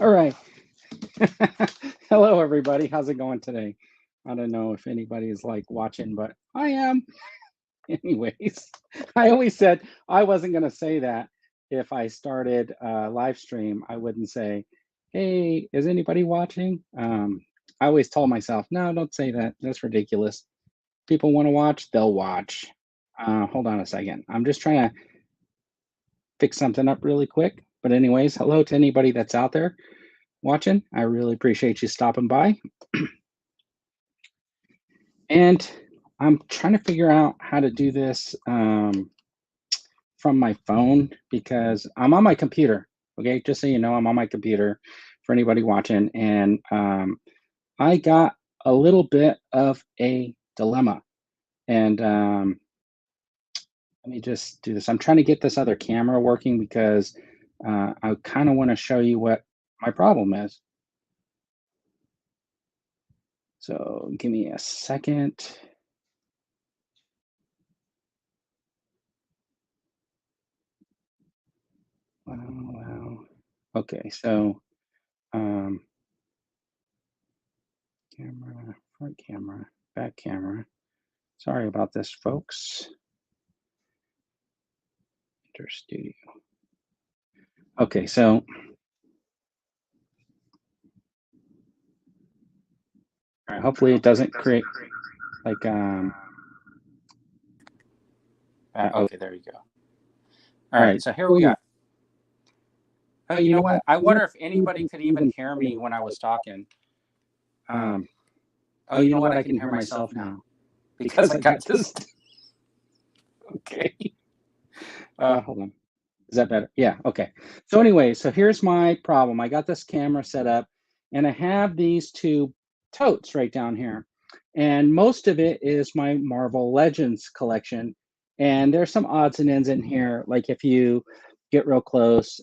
All right. Hello, everybody. How's it going today? I don't know if anybody is like watching, but I am. Anyways, I always said I wasn't going to say that if I started a live stream. I wouldn't say, "Hey, is anybody watching?" I always told myself, "No, don't say that. That's ridiculous. People want to watch, they'll watch." Hold on a second. I'm just trying to fix something up really quick. But anyways, hello to anybody that's out there watching. I really appreciate you stopping by. And I'm trying to figure out how to do this from my phone because I'm on my computer. Okay, just so you know, I'm on my computer for anybody watching. And I got a little bit of a dilemma. And let me just do this. I'm trying to get this other camera working because I kind of want to show you what my problem is. So give me a second. Wow. Okay, so um, camera, front camera, back camera. Sorry about this, folks. Enter studio. Okay, so all right, hopefully it doesn't create like okay, there you go. All right, so here we are. Oh, you know what? I wonder if anybody could even hear me when I was talking. Um, oh, you know what? I can hear myself now because I got this. Okay. Hold on. Is that better? Yeah, okay. So anyway, so here's my problem. I got this camera set up and I have these two totes right down here. And most of it is my Marvel Legends collection. And there's some odds and ends in here. Like if you get real close,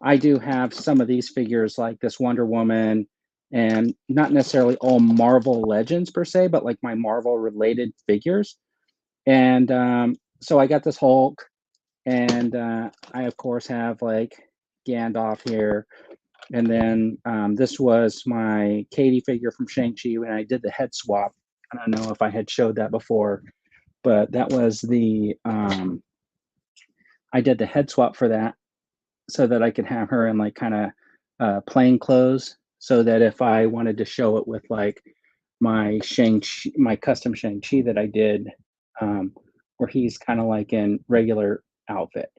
I do have some of these figures like this Wonder Woman and not necessarily all Marvel Legends per se, but like my Marvel related figures. And so I got this Hulk, and I, of course, have like Gandalf here. And then this was my Katie figure from Shang-Chi when I did the head swap. I don't know if I had showed that before, but that was I did the head swap for that so that I could have her in like kind of plain clothes so that if I wanted to show it with like my Shang-Chi, my custom Shang-Chi that I did, um, where he's kind of like in regular outfit.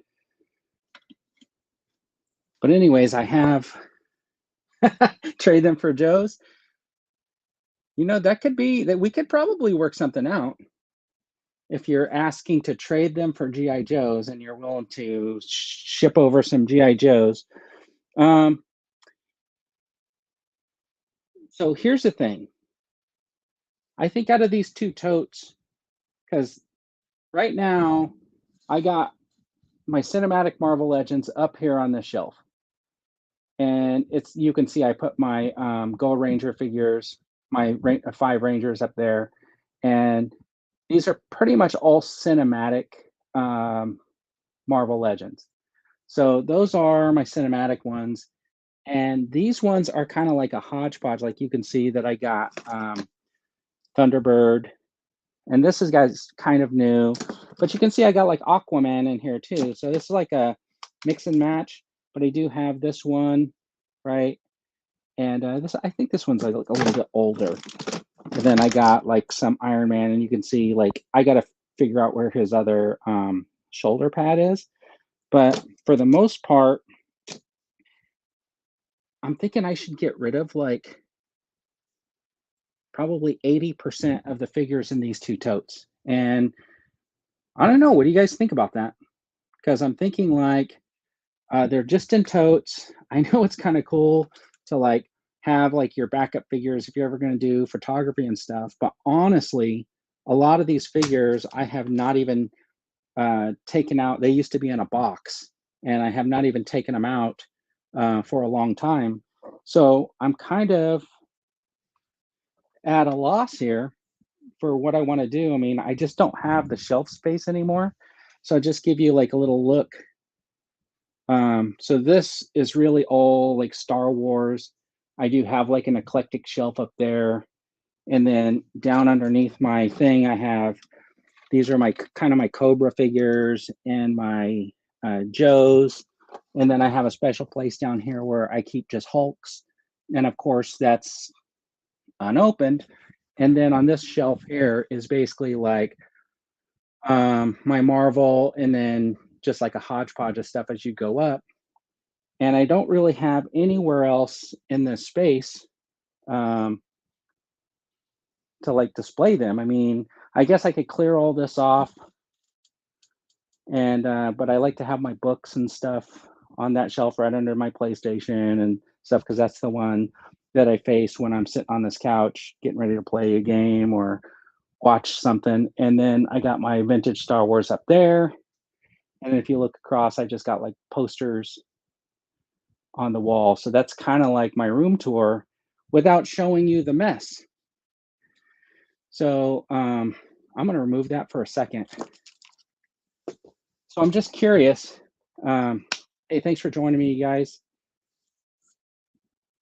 But anyways, I have trade them for Joe's. You know, that could be that we could probably work something out if you're asking to trade them for GI Joes and you're willing to ship over some GI Joes. Um, so here's the thing. I think out of these two totes, because right now I got my cinematic Marvel Legends up here on the shelf, and it's you can see I put my Gold Ranger figures, my 5 Rangers up there, and these are pretty much all cinematic um, Marvel Legends. So those are my cinematic ones, and these ones are kind of like a hodgepodge. Like you can see that I got Thunderbird, and this is guys kind of new, but you can see I got like Aquaman in here too. So this is like a mix and match. But I do have this one, right? And this I think this one's like a little bit older. And then I got like some Iron Man, and you can see like I got to figure out where his other shoulder pad is. But for the most part, I'm thinking I should get rid of like probably 80% of the figures in these two totes. And I don't know, what do you guys think about that? Because I'm thinking like they're just in totes. I know it's kind of cool to like have like your backup figures if you're ever going to do photography and stuff. But honestly, a lot of these figures I have not even taken out. They used to be in a box, and I have not even taken them out for a long time. So I'm kind of at a loss here for what I want to do. I mean, I just don't have the shelf space anymore. So I'll just give you like a little look So this is really all like Star Wars. I do have like an eclectic shelf up there. And then down underneath my thing, I have these are my kind of my Cobra figures and my Joes. And then I have a special place down here where I keep just Hulks. And of course, that's unopened. And then on this shelf here is basically like my Marvel and then just like a hodgepodge of stuff as you go up. And I don't really have anywhere else in this space um, to like display them. I mean, I guess I could clear all this off, and but I like to have my books and stuff on that shelf right under my PlayStation and stuff because that's the one that I face when I'm sitting on this couch getting ready to play a game or watch something. And then I got my vintage Star Wars up there. And if you look across, I just got like posters on the wall. So that's kind of like my room tour without showing you the mess. So I'm going to remove that for a second. So I'm just curious. Hey, thanks for joining me, you guys.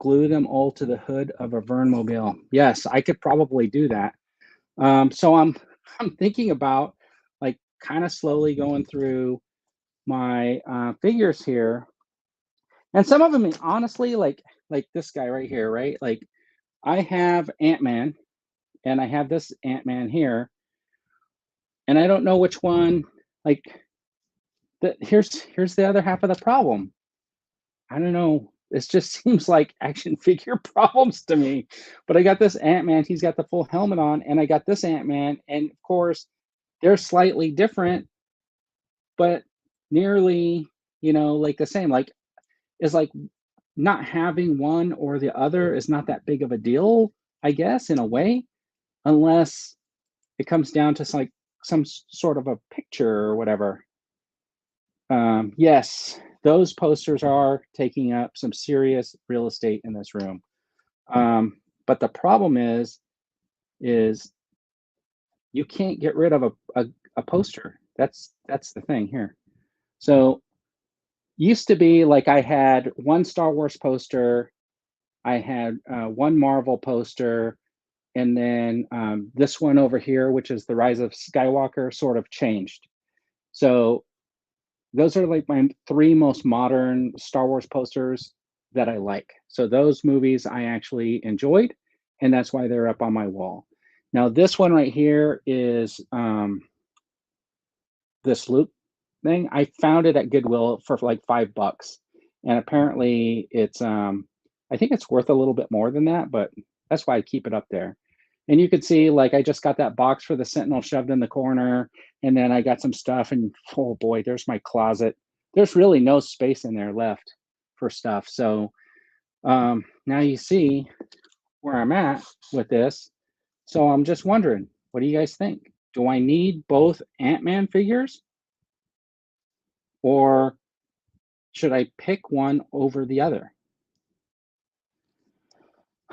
Glue them all to the hood of a Vernmobile. Yes, I could probably do that. So I'm thinking about like kind of slowly going through my figures here, and some of them, honestly, like this guy right here, right? Like I have Ant-Man, and I have this Ant-Man here, and I don't know which one. Like here's the other half of the problem. I don't know. This just seems like action figure problems to me. But I got this Ant-Man, he's got the full helmet on, and I got this Ant-Man, and of course, they're slightly different, but nearly, like the same. Like is like not having one or the other is not that big of a deal, I guess, in a way, unless it comes down to like some sort of a picture or whatever. Yes, those posters are taking up some serious real estate in this room. But the problem is you can't get rid of a poster. That's the thing here. So used to be like I had one Star Wars poster, I had one Marvel poster, and then this one over here, which is the Rise of Skywalker, sort of changed. So those are like my three most modern Star Wars posters that I like. So those movies I actually enjoyed, and that's why they're up on my wall. Now this one right here is this Luke thing. I found it at Goodwill for like $5, and apparently it's I think it's worth a little bit more than that, but that's why I keep it up there. And you can see like I just got that box for the Sentinel shoved in the corner, and then I got some stuff, and oh boy, there's my closet. There's really no space in there left for stuff. So now you see where I'm at with this. So I'm just wondering, what do you guys think? Do I need both Ant-Man figures, or should I pick one over the other?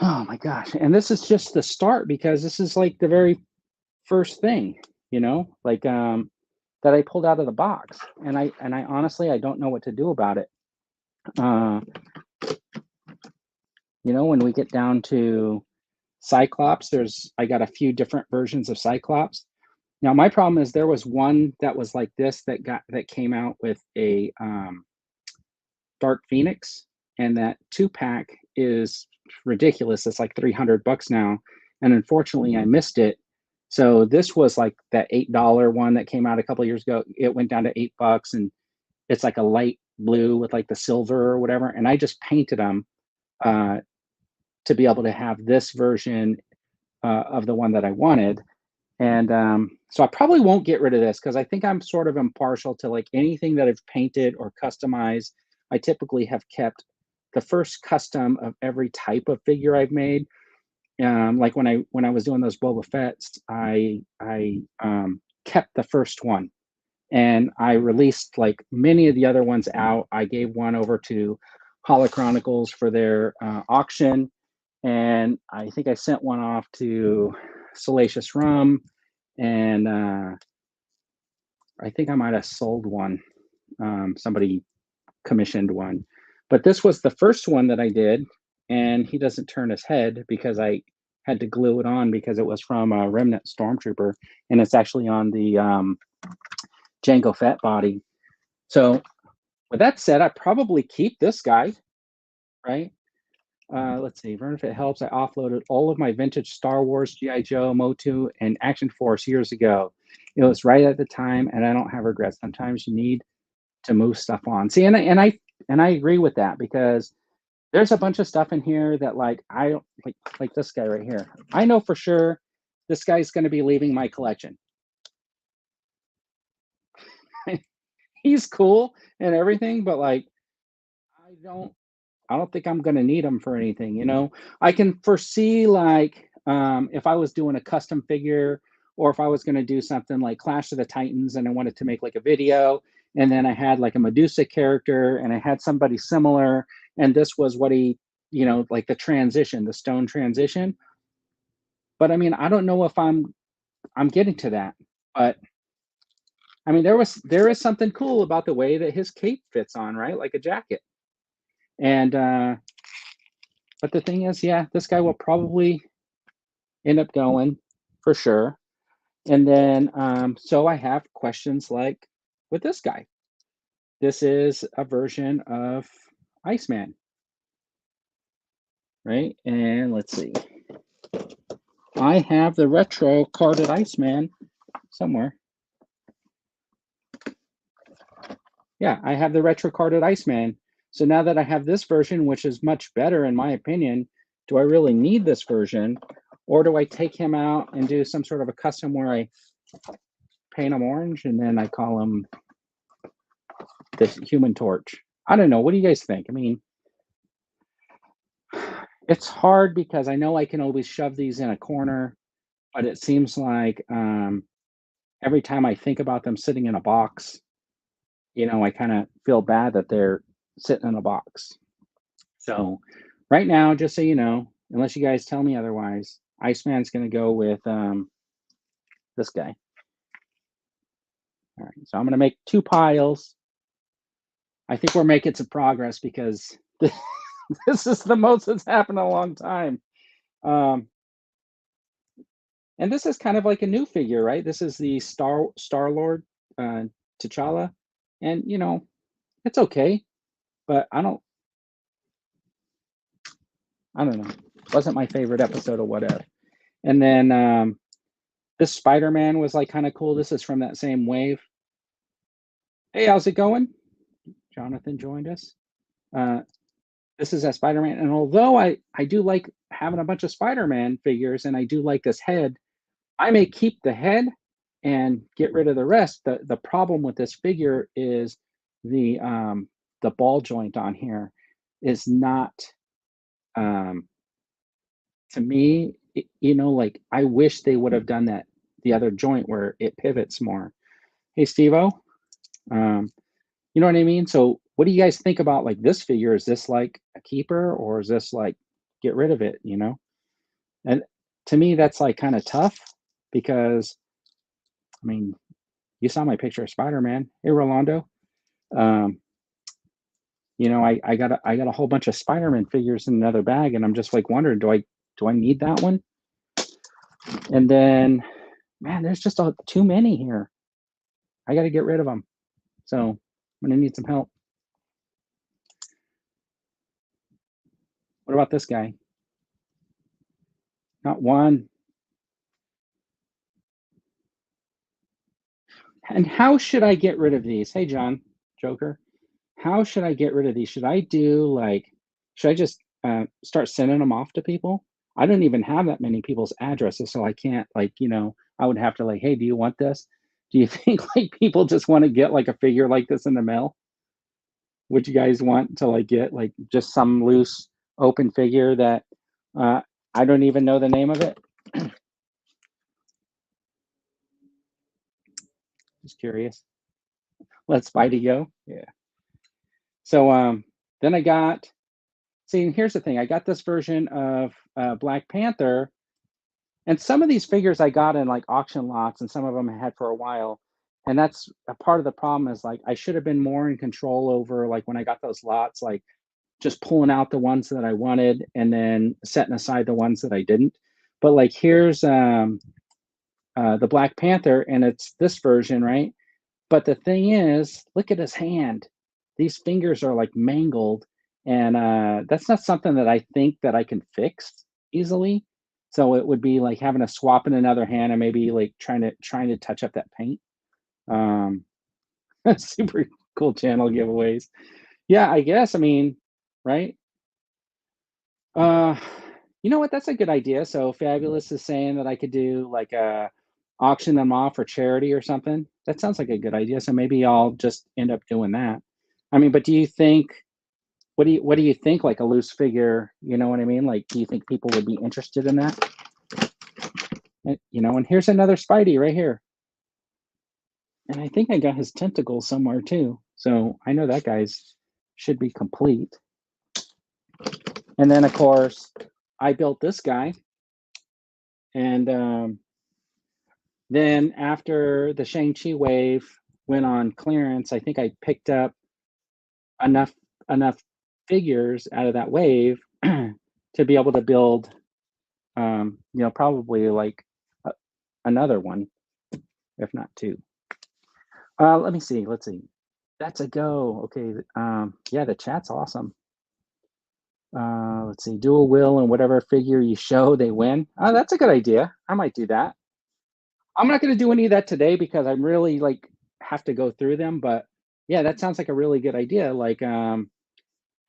Oh my gosh. And this is just the start because this is like the very first thing, like that I pulled out of the box. And I honestly I don't know what to do about it. Uh, when we get down to Cyclops, I got a few different versions of Cyclops. Now my problem is there was one that was like this that came out with a Dark Phoenix, and that 2-pack is ridiculous. It's like $300 now, and unfortunately, I missed it. So this was like that $8 one that came out a couple of years ago. It went down to $8, and it's like a light blue with like the silver or whatever. And I just painted them uh, to be able to have this version of the one that I wanted. And so I probably won't get rid of this because I think I'm sort of impartial to like anything that I've painted or customized. I typically have kept the first custom of every type of figure I've made. Like when I was doing those Boba Fett's, I kept the first one, and I released like many of the other ones out. I gave one over to Holochronicles for their auction, and I think I sent one off to Salacious Rum, and I think I might have sold one. Somebody commissioned one. But this was the first one that I did, and he doesn't turn his head because I had to glue it on because it was from a Remnant Stormtrooper, and it's actually on the Jango Fett body. So with that said, I probably keep this guy, right? Let's see, Vern, if it helps, I offloaded all of my vintage Star Wars, G.I. Joe, Motu, and Action Force years ago. It was right at the time, and I don't have regrets. Sometimes you need to move stuff on. See, and I agree with that because there's a bunch of stuff in here that like I don't like this guy right here. I know for sure this guy's going to be leaving my collection. He's cool and everything, but like I don't think I'm going to need him for anything, you know. I can foresee like if I was doing a custom figure or if I was going to do something like Clash of the Titans and I wanted to make like a video and then I had like a Medusa character and I had somebody similar and this was what he, you know, like the transition, the stone transition. But I mean, I don't know if I'm getting to that. But I mean, there is something cool about the way that his cape fits on, right? Like a jacket. And but the thing is, yeah, this guy will probably end up going for sure. And then so I have questions like with this guy. This is a version of Iceman, right? And let's see. I have the retro carded Iceman somewhere. Yeah, I have the retro carded Iceman. So now that I have this version, which is much better in my opinion, do I really need this version? Or do I take him out and do some sort of a custom where I paint him orange and then I call him the Human Torch? I don't know. What do you guys think? I mean, it's hard because I know I can always shove these in a corner, but it seems like every time I think about them sitting in a box, you know, I kind of feel bad that they're sitting in a box. So right now, just so you know, unless you guys tell me otherwise, Iceman's going to go with this guy. All right, so I'm going to make 2 piles. I think we're making some progress because this is the most that's happened in a long time. And this is kind of like a new figure, right? This is the Star-Lord T'Challa. And, you know, it's okay, but I don't know. It wasn't my favorite episode of whatever. And then this Spider-Man was like kind of cool. This is from that same wave. Hey, how's it going? Jonathan joined us. This is a Spider-Man. And although I do like having a bunch of Spider-Man figures and I do like this head, I may keep the head and get rid of the rest. The problem with this figure is the ball joint on here is not to me, you know, like I wish they would have done that the other joint where it pivots more. Hey, Steve-O, you know what I mean? So what do you guys think about like this figure? Is this like a keeper or is this like get rid of it, you know? And to me, that's like kind of tough because, I mean, you saw my picture of Spider-Man. Hey, Rolando. You know, I got a whole bunch of Spider-Man figures in another bag, and I'm just like wondering, do I need that one? And then, man, there's just too many here. I got to get rid of them. So I'm gonna need some help. What about this guy? Not one. And how should I get rid of these? Hey, John, Joker. How should I get rid of these? Should I just start sending them off to people? I don't even have that many people's addresses, so I can't like, you know, I would have to like, hey, do you want this? Do you think like people just want to get like a figure like this in the mail? Would you guys want to like get like just some loose open figure that I don't even know the name of it? Just curious. Let Spidey go. Yeah. So then I got, see, here's the thing. I got this version of Black Panther, and some of these figures I got in like auction lots, and some of them I had for a while. And that's a part of the problem is like I should have been more in control over like when I got those lots, like just pulling out the ones that I wanted and then setting aside the ones that I didn't. But like here's the Black Panther, and it's this version, right? But the thing is, look at his hand. These fingers are like mangled, and that's not something that I think that I can fix easily. So it would be like having to swap in another hand and maybe like trying to touch up that paint. Um, super cool channel giveaways. Yeah, I guess. I mean, right? Uh, you know what? That's a good idea. So Fabulous is saying that I could do like a auction them off for charity or something. That sounds like a good idea. So maybe I'll just end up doing that. I mean, but do you think what do you think like a loose figure, you know what I mean? Like do you think people would be interested in that? You know, and here's another Spidey right here. And I think I got his tentacles somewhere too. So I know that guy's should be complete. And then of course, I built this guy and then after the Shang-Chi wave went on clearance, I think I picked up enough enough figures out of that wave to be able to build, you know, probably like a, another one, if not two. Let me see. Let's see. That's a go. Okay. Yeah, the chat's awesome. Let's see. Dual will and whatever figure you show, they win. Oh, that's a good idea. I might do that. I'm not going to do any of that today because I'm really like have to go through them. But yeah, that sounds like a really good idea. Like, and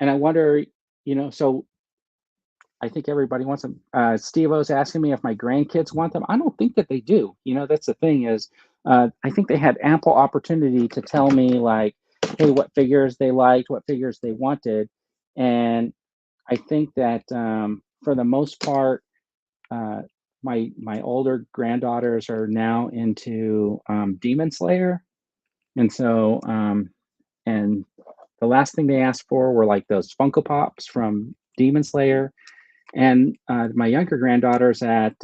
I wonder, you know, so I think everybody wants them. Steve O's asking me if my grandkids want them. I don't think that they do. You know, that's the thing is, I think they had ample opportunity to tell me like, hey, what figures they liked, what figures they wanted, and I think that for the most part, uh, my older granddaughters are now into Demon Slayer, and so and the last thing they asked for were like those Funko Pops from Demon Slayer, and my younger granddaughter's at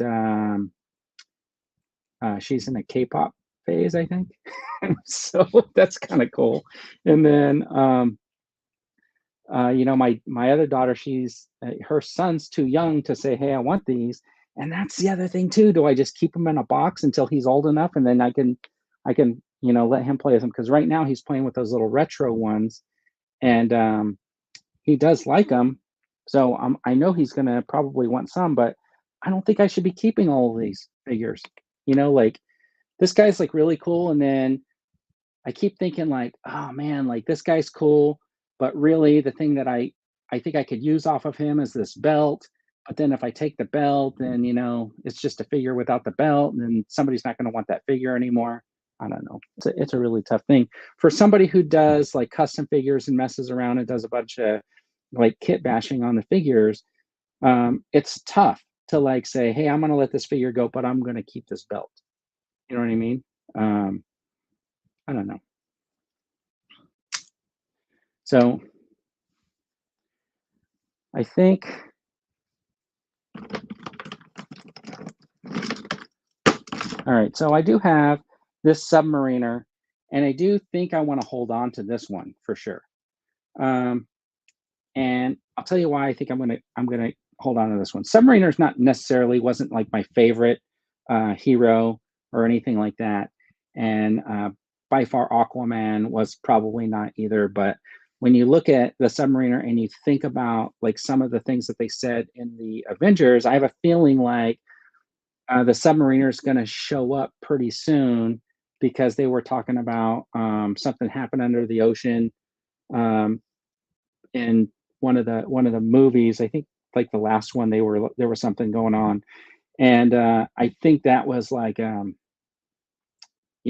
she's in a K-pop phase, I think, so that's kind of cool. And then you know, my other daughter, she's her son's too young to say, "Hey, I want these." And that's the other thing too. Do I just keep him in a box until he's old enough, and then I can you know let him play with them? Because right now he's playing with those little retro ones, and he does like them. So I know he's gonna probably want some, but I don't think I should be keeping all of these figures. You know, like this guy's like really cool, and then I keep thinking like, oh man, like this guy's cool, but really the thing that I think I could use off of him is this belt. But then if I take the belt, then you know it's just a figure without the belt, and then somebody's not going to want that figure anymore. I don't know. It's a really tough thing for somebody who does like custom figures and messes around and does a bunch of like kit bashing on the figures. It's tough to like say, hey, I'm going to let this figure go, but I'm going to keep this belt. You know what I mean? Um, I don't know. So I think, all right, so I do have this submariner, and I do think I want to hold on to this one for sure. Um, and I'll tell you why I think I'm gonna hold on to this one. Submariner's not necessarily wasn't like my favorite hero or anything like that, and by far Aquaman was probably not either. But when you look at the Submariner and you think about like some of the things that they said in the Avengers, I have a feeling like the submariner is going to show up pretty soon because they were talking about something happened under the ocean um, in one of the movies. I think like the last one, there was something going on, and I think that was like you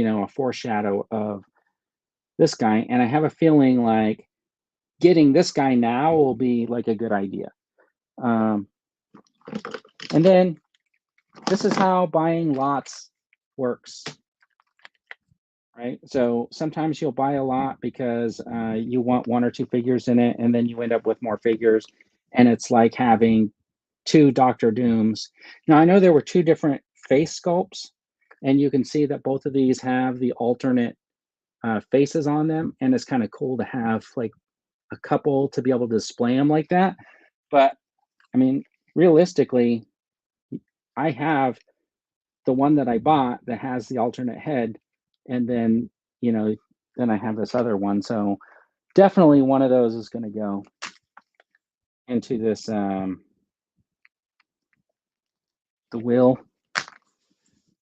know a foreshadow of this guy. And I have a feeling like getting this guy now will be like a good idea. Um, and then this is how buying lots works. Right? So sometimes you'll buy a lot because you want one or two figures in it, and then you end up with more figures, and it's like having two Doctor Dooms. Now I know there were two different face sculpts, And you can see that both of these have the alternate faces on them, and it's kind of cool to have like a couple to be able to display them like that. But I mean, realistically, I have the one that I bought that has the alternate head, and then you know, then I have this other one. So definitely one of those is going to go into this the wheel.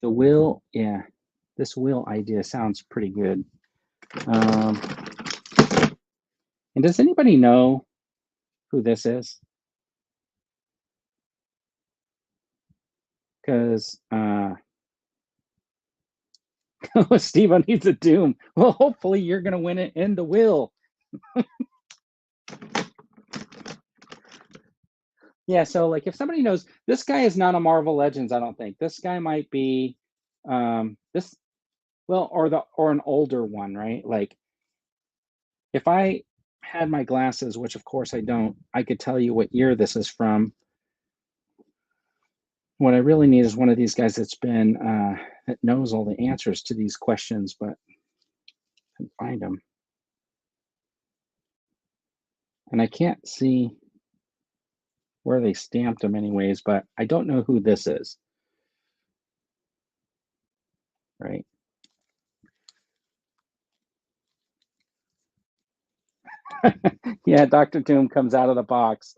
The wheel, yeah, this wheel idea sounds pretty good. Um, and does anybody know who this is? Because Steve needs a doom. Well, hopefully you're going to win it in the wheel. Yeah, so like if somebody knows, this guy is not a Marvel Legends, I don't think. This guy might be this well, or an older one, right? Like if I had my glasses, which of course I don't, I could tell you what year this is from. What I really need is one of these guys that knows all the answers to these questions, but I can find them. And I can't see where they stamped them anyways, but I don't know who this is. Right. Yeah, Dr. Doom comes out of the box.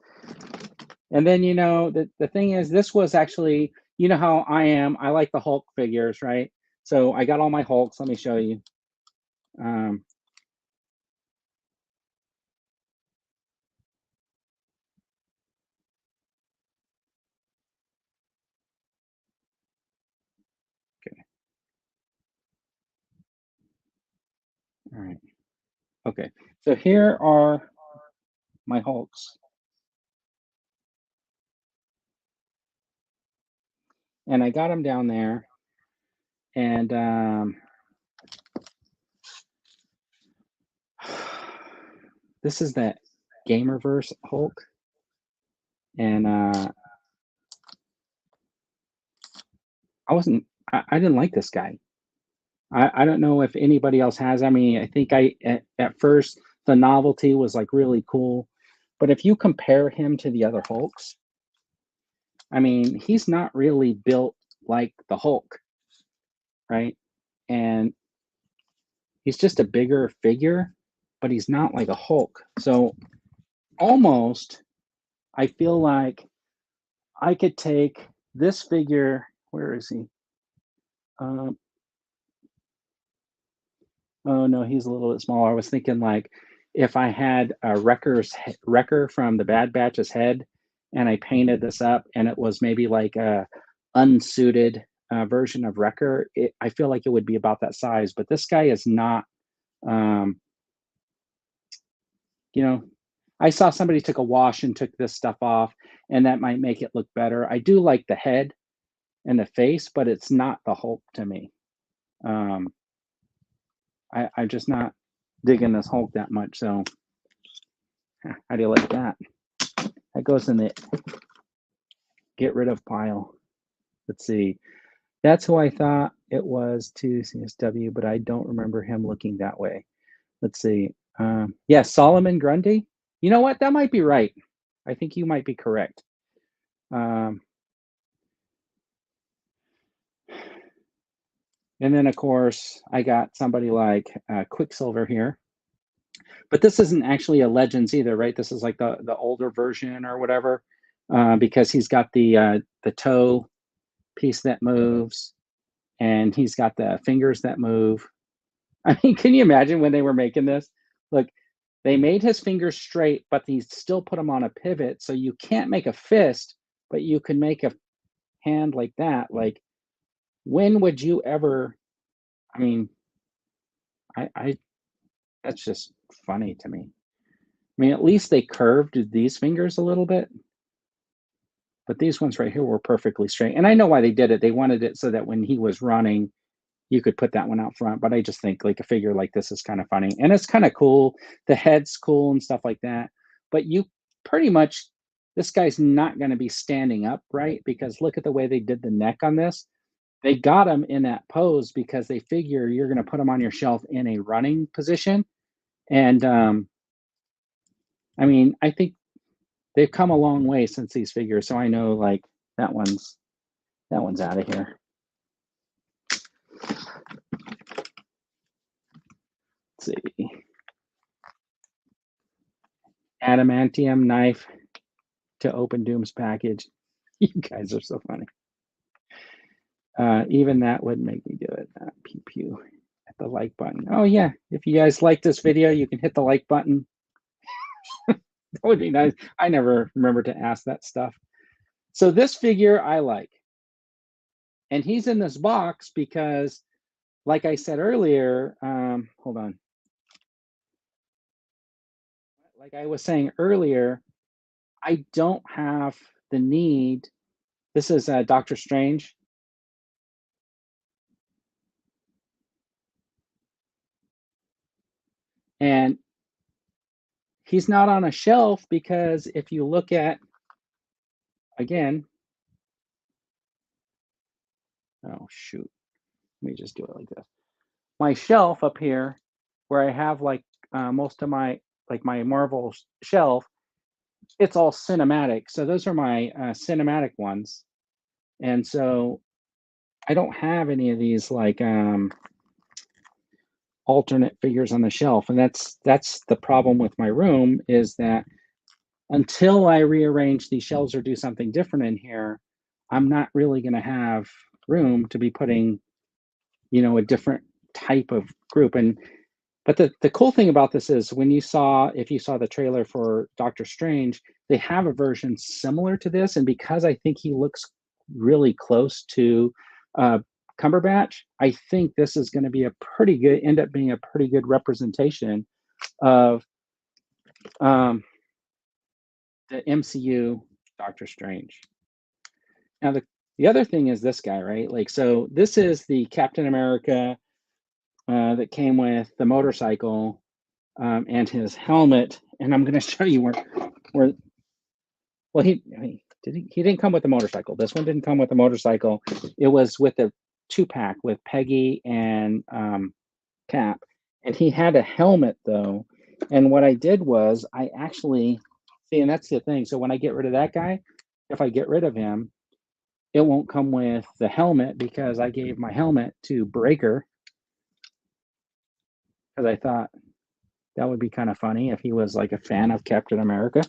And then, the thing is, this was actually, you know how I am. I like the Hulk figures, right? So I got all my Hulks. Let me show you. Um, okay. All right. Okay. So here are my Hulks. And I got them down there. And this is that Gamerverse Hulk. And I didn't like this guy. I don't know if anybody else has. I mean, I think at first the novelty was like really cool, but if you compare him to the other Hulks, I mean, he's not really built like the Hulk, right? And he's just a bigger figure, but he's not like a Hulk. So almost, I feel like I could take this figure. Where is he? Um, Oh, no, he's a little bit smaller. I was thinking like if I had a Wrecker from the Bad Batch's head and I painted this up and it was maybe like a unsuited version of Wrecker, I feel like it would be about that size. But this guy is not, um, you know, I saw somebody took a wash and took this stuff off, and that might make it look better. I do like the head and the face, but it's not the Hulk to me. Um, I'm just not digging this Hulk that much. So how do you like that? That goes in the get rid of pile. Let's see. That's who I thought it was to CSW, but I don't remember him looking that way. Let's see. Yeah, Solomon Grundy. You know what? That might be right. I think you might be correct. Um, and then, of course, I got somebody like Quicksilver here. But this isn't actually a Legends either, right? This is like the older version or whatever, because he's got the toe piece that moves, and he's got the fingers that move. I mean, can you imagine when they were making this? Look, they made his fingers straight, but he still put them on a pivot, so you can't make a fist, but you can make a hand like that. Like, when would you ever? I mean, I that's just funny to me. I mean, at least they curved these fingers a little bit, but these ones right here were perfectly straight. And I know why they did it. They wanted it so that when he was running, you could put that one out front. But I just think like a figure like this is kind of funny. And it's kind of cool. The head's cool and stuff like that. But you pretty much, this guy's not going to be standing up, right? Because look at the way they did the neck on this. they got them in that pose because they figure you're going to put them on your shelf in a running position. And I mean, I think they've come a long way since these figures. So I know like that one's out of here. Let's see. Adamantium knife to open Doom's package. You guys are so funny. Even that would make me do it. Pew pew. At the like button. Oh yeah, if you guys like this video, you can hit the like button. That would be nice. I never remember to ask that stuff. So this figure I like. And he's in this box because, like I said earlier, hold on. Like I was saying earlier, I don't have the need. This is Doctor Strange. And he's not on a shelf because if you look at, again, oh shoot, let me just do it like this. My shelf up here, where I have like most of my, like my Marvel shelf, it's all cinematic. So those are my cinematic ones. And so I don't have any of these like alternate figures on the shelf. And that's the problem with my room, is that until I rearrange these shelves or do something different in here, I'm not really going to have room to be putting, you know, a different type of group. And but the cool thing about this is if you saw the trailer for Doctor Strange, they have a version similar to this. And because I think he looks really close to Cumberbatch, I think this is going to be end up being a pretty good representation of the MCU Doctor Strange. Now the other thing is this guy, right? Like, so this is the Captain America that came with the motorcycle and his helmet. And I'm going to show you where. Well, he didn't come with the motorcycle. This one didn't come with the motorcycle. It was with a 2-pack with Peggy and Cap, and he had a helmet though. And what I did was I actually see, and that's the thing. So when I get rid of that guy, if I get rid of him, it won't come with the helmet because I gave my helmet to Breaker because I thought that would be kind of funny if he was like a fan of Captain America.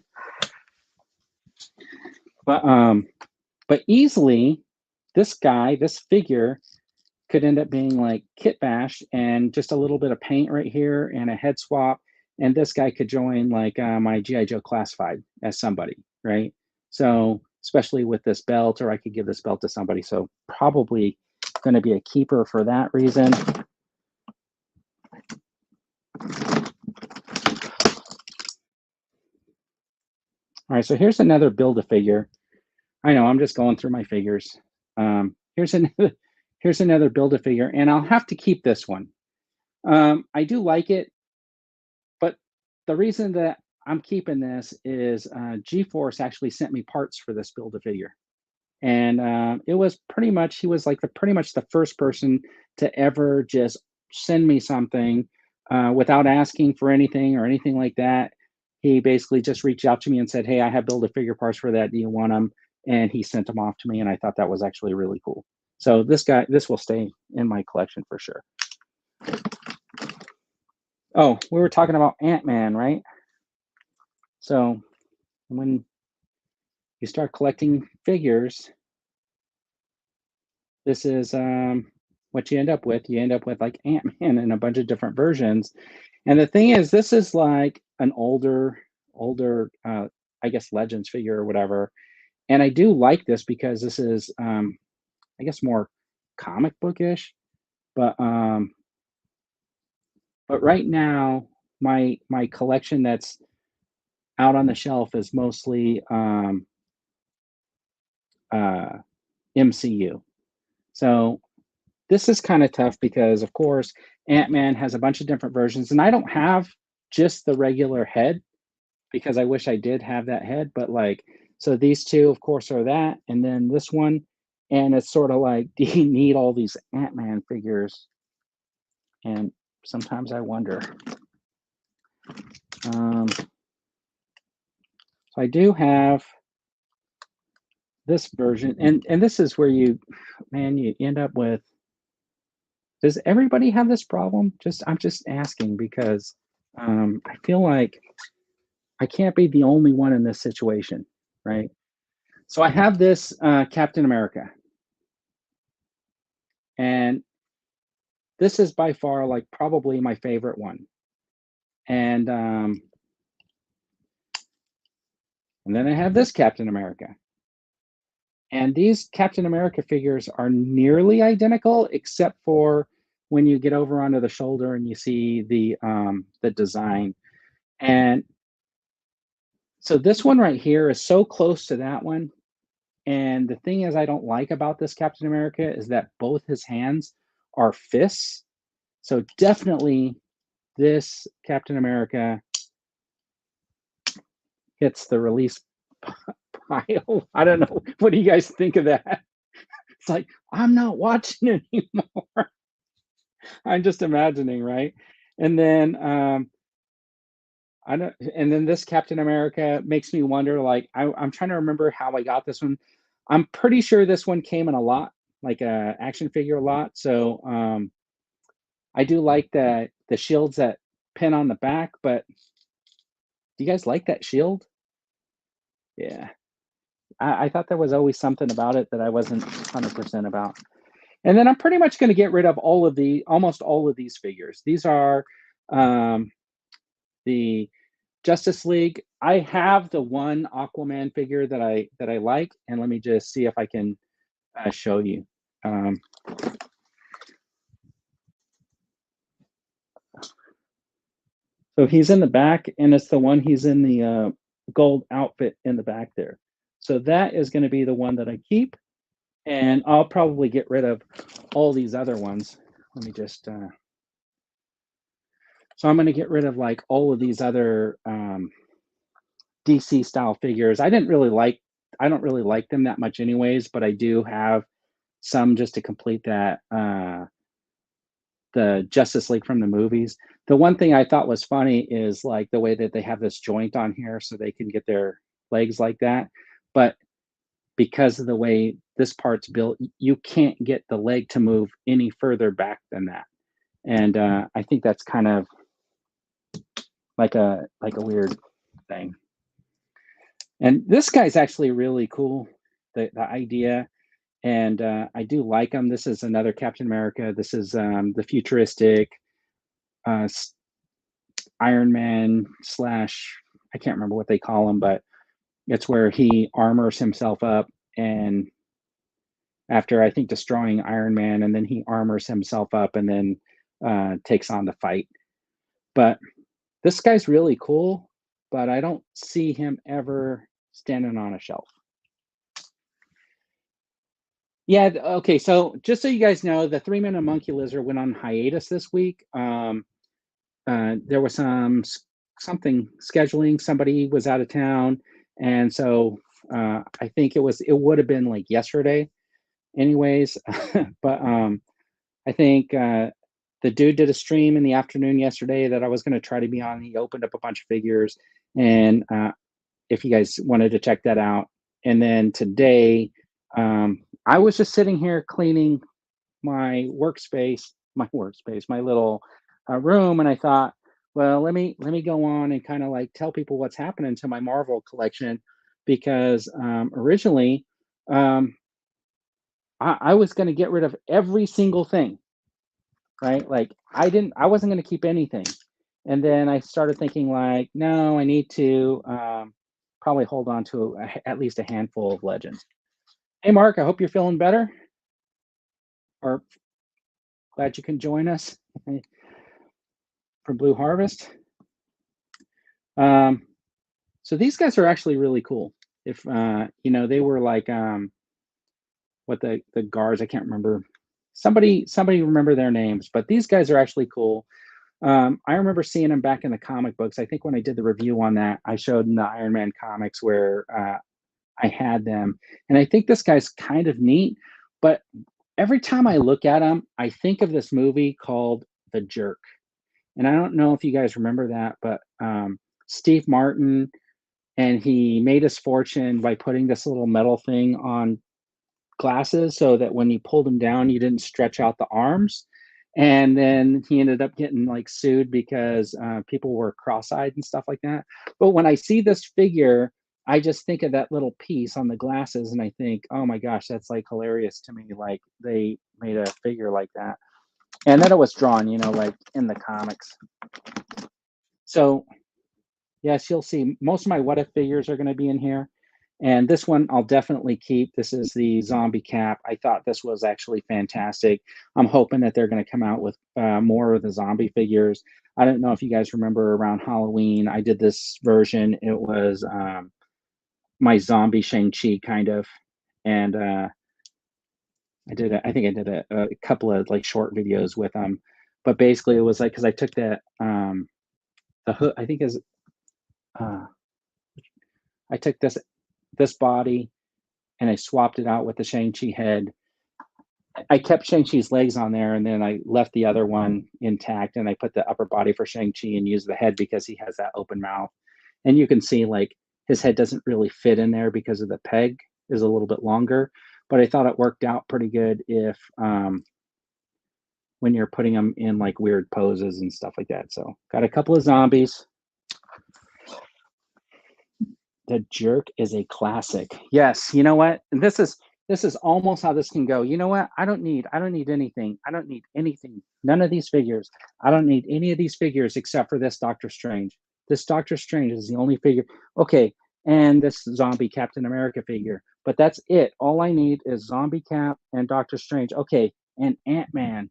But easily, this figure could end up being like Kit Bash and just a little bit of paint right here and a head swap. And this guy could join like my G.I. Joe Classified as somebody, right? So especially with this belt, or I could give this belt to somebody. So probably going to be a keeper for that reason. All right, so here's another Build-A-Figure. I know, I'm just going through my figures. Here's another Build-A-Figure, and I'll have to keep this one. I do like it, but the reason that I'm keeping this is G-Force actually sent me parts for this Build-A-Figure. And it was pretty much, he was like pretty much the first person to ever just send me something without asking for anything or anything like that. He basically just reached out to me and said, "Hey, I have Build-A-Figure parts for that. Do you want them?" And he sent them off to me, and I thought that was actually really cool. So this will stay in my collection for sure. Oh, we were talking about Ant-Man, right? So when you start collecting figures, this is what you end up with. You end up with like Ant-Man in a bunch of different versions. And the thing is, this is like an older, I guess, Legends figure or whatever. And I do like this because this is, I guess, more comic bookish. But right now, my collection that's out on the shelf is mostly MCU. So this is kind of tough because, of course, Ant-Man has a bunch of different versions, and I don't have just the regular head because I wish I did have that head. But like, so these two, of course, are that, and then this one And it's sort of like, do you need all these Ant-Man figures? And sometimes I wonder. So I do have this version, and this is where you end up with. Does everybody have this problem? I'm just asking because I feel like I can't be the only one in this situation, right? So I have this Captain America, and this is by far like probably my favorite one. And and then I have this Captain America. And these Captain America figures are nearly identical, except for when you get over onto the shoulder and you see the design. And so this one right here is so close to that one. And the thing is, I don't like about this Captain America is that both his hands are fists. So definitely this Captain America hits the release pile. I don't know. What do you guys think of that? It's like, I'm not watching anymore. I'm just imagining, right? And then I don't and then this Captain America makes me wonder, like, I'm trying to remember how I got this one. I'm pretty sure this one came in a lot, like a action figure a lot. So I do like the shields that pin on the back, but do you guys like that shield? Yeah. I thought there was always something about it that I wasn't 100% about. And then I'm pretty much going to get rid of almost all of these figures. These are um, the Justice League. I have the one Aquaman figure that I like, and let me just see if I can show you. So he's in the back, and it's the one he's in the gold outfit in the back there. So that is going to be the one that I keep, and I'll probably get rid of all these other ones. Let me just. So I'm going to get rid of like all of these other DC style figures. I don't really like them that much anyways, but I do have some just to complete that the Justice League from the movies. The one thing I thought was funny is like the way that they have this joint on here so they can get their legs like that. But because of the way this part's built, you can't get the leg to move any further back than that. And I think that's kind of like a weird thing. And this guy's actually really cool. The idea, and I do like him. This is another Captain America. This is the futuristic uh, Iron Man slash, I can't remember what they call him, but it's where he armors himself up, and after I think destroying Iron Man, and then he armors himself up and then takes on the fight. But this guy's really cool, but I don't see him ever standing on a shelf. Yeah, okay. So just so you guys know, the 3-Minute Monkey Lizard went on hiatus this week. There was something scheduling. Somebody was out of town, and so I think it would have been like yesterday, anyways. But I think the dude did a stream in the afternoon yesterday that I was going to try to be on. He opened up a bunch of figures, and if you guys wanted to check that out. And then today, I was just sitting here cleaning my my little room, and I thought, well, let me go on and kind of like tell people what's happening to my Marvel collection, because originally I was going to get rid of every single thing, right? Like I wasn't going to keep anything, and then I started thinking like, no, I need to probably hold on to at least a handful of legends. Hey, Mark, I hope you're feeling better, or glad you can join us for Blue Harvest. So these guys are actually really cool. If they were like what the guards, I can't remember. Somebody remember their names, but these guys are actually cool. I remember seeing them back in the comic books. I think when I did the review on that, I showed in the Iron Man comics where I had them, and I think this guy's kind of neat. But every time I look at them, I think of this movie called The Jerk. And I don't know if you guys remember that, but Steve Martin, and he made his fortune by putting this little metal thing on glasses so that when you pulled them down, you didn't stretch out the arms. And then he ended up getting like sued because people were cross-eyed and stuff like that. But when I see this figure, I just think of that little piece on the glasses, and I think, oh my gosh, that's like hilarious to me. Like they made a figure like that, and then it was drawn, like in the comics. So yes, you'll see most of my what if figures are going to be in here. And this one I'll definitely keep. This is the zombie cap. I thought this was actually fantastic. I'm hoping that they're going to come out with more of the zombie figures. I don't know if you guys remember around Halloween, I did this version. It was my zombie Shang-Chi kind of. And I think I did a couple of like short videos with them. But basically it was like, because I took that, the hood, I think is, I took this body and I swapped it out with the Shang-Chi head. I kept Shang-Chi's legs on there, and then I left the other one intact, and I put the upper body for Shang-Chi and used the head because he has that open mouth. And you can see like his head doesn't really fit in there because of the peg is a little bit longer, but I thought it worked out pretty good if when you're putting them in like weird poses and stuff like that. So got a couple of zombies. The Jerk is a classic. Yes, you know what? And this is almost how this can go. You know what? I don't need anything. I don't need anything. None of these figures. I don't need any of these figures except for this Doctor Strange. This Doctor Strange is the only figure. Okay, and this zombie Captain America figure. But that's it. All I need is Zombie Cap and Doctor Strange. Okay, and Ant-Man.